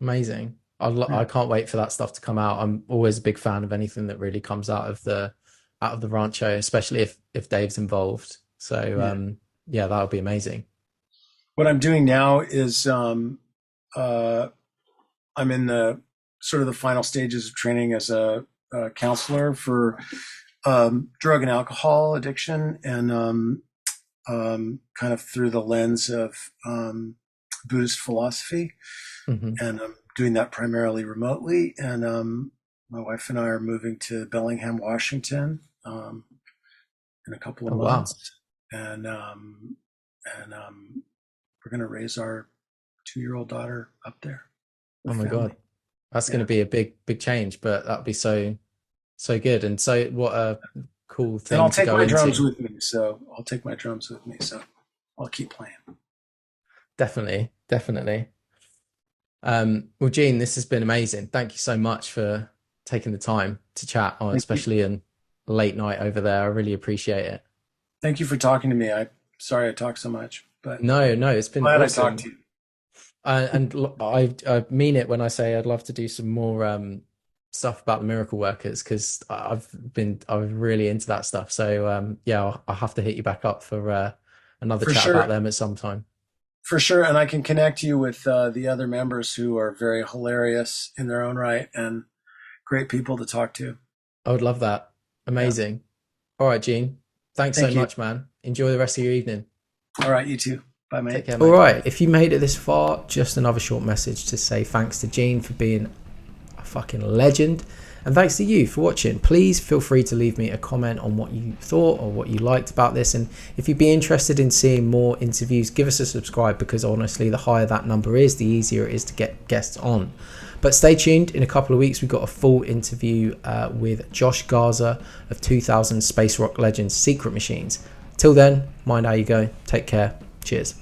Speaker 1: amazing. I can't wait for that stuff to come out. I'm always a big fan of anything that really comes out of the Rancho, especially if Dave's involved. So yeah, that would be amazing.
Speaker 2: What I'm doing now is I'm in the sort of the final stages of training as a counselor for drug and alcohol addiction, and kind of through the lens of Buddhist philosophy. Mm-hmm. And I'm doing that primarily remotely. And my wife and I are moving to Bellingham, Washington in a couple of months. Wow. And we're going to raise our 2-year-old daughter up there.
Speaker 1: Oh my God. That's going to be a big change, but that'll be so good. And so what a cool thing.
Speaker 2: And I'll take my drums with me. So I'll keep playing.
Speaker 1: Definitely. Well, Gene, this has been amazing. Thank you so much for taking the time to chat on, especially in late night over there. I really appreciate it.
Speaker 2: Thank you for talking to me. Sorry I talked so much, but
Speaker 1: no, it's been
Speaker 2: glad
Speaker 1: awesome.
Speaker 2: I talked to you.
Speaker 1: And I mean it when I say I'd love to do some more stuff about the miracle workers, because I've really into that stuff. So yeah, I'll have to hit you back up for another chat about them at some time.
Speaker 2: For sure, and I can connect you with the other members who are very hilarious in their own right and great people to talk to.
Speaker 1: I would love that. Amazing. Yeah. All right, Gene. Thanks so much, man. Enjoy the rest of your evening.
Speaker 2: All right, you too. Bye, mate.
Speaker 1: Take care, mate. All right, if you made it this far, just another short message to say thanks to Gene for being a fucking legend. And thanks to you for watching. Please feel free to leave me a comment on what you thought or what you liked about this. And if you'd be interested in seeing more interviews, give us a subscribe, because honestly, the higher that number is, the easier it is to get guests on. But stay tuned. In a couple of weeks, we've got a full interview with Josh Garza of 2000 space rock legends Secret Machines. Till then, mind how you go. Take care. Cheers.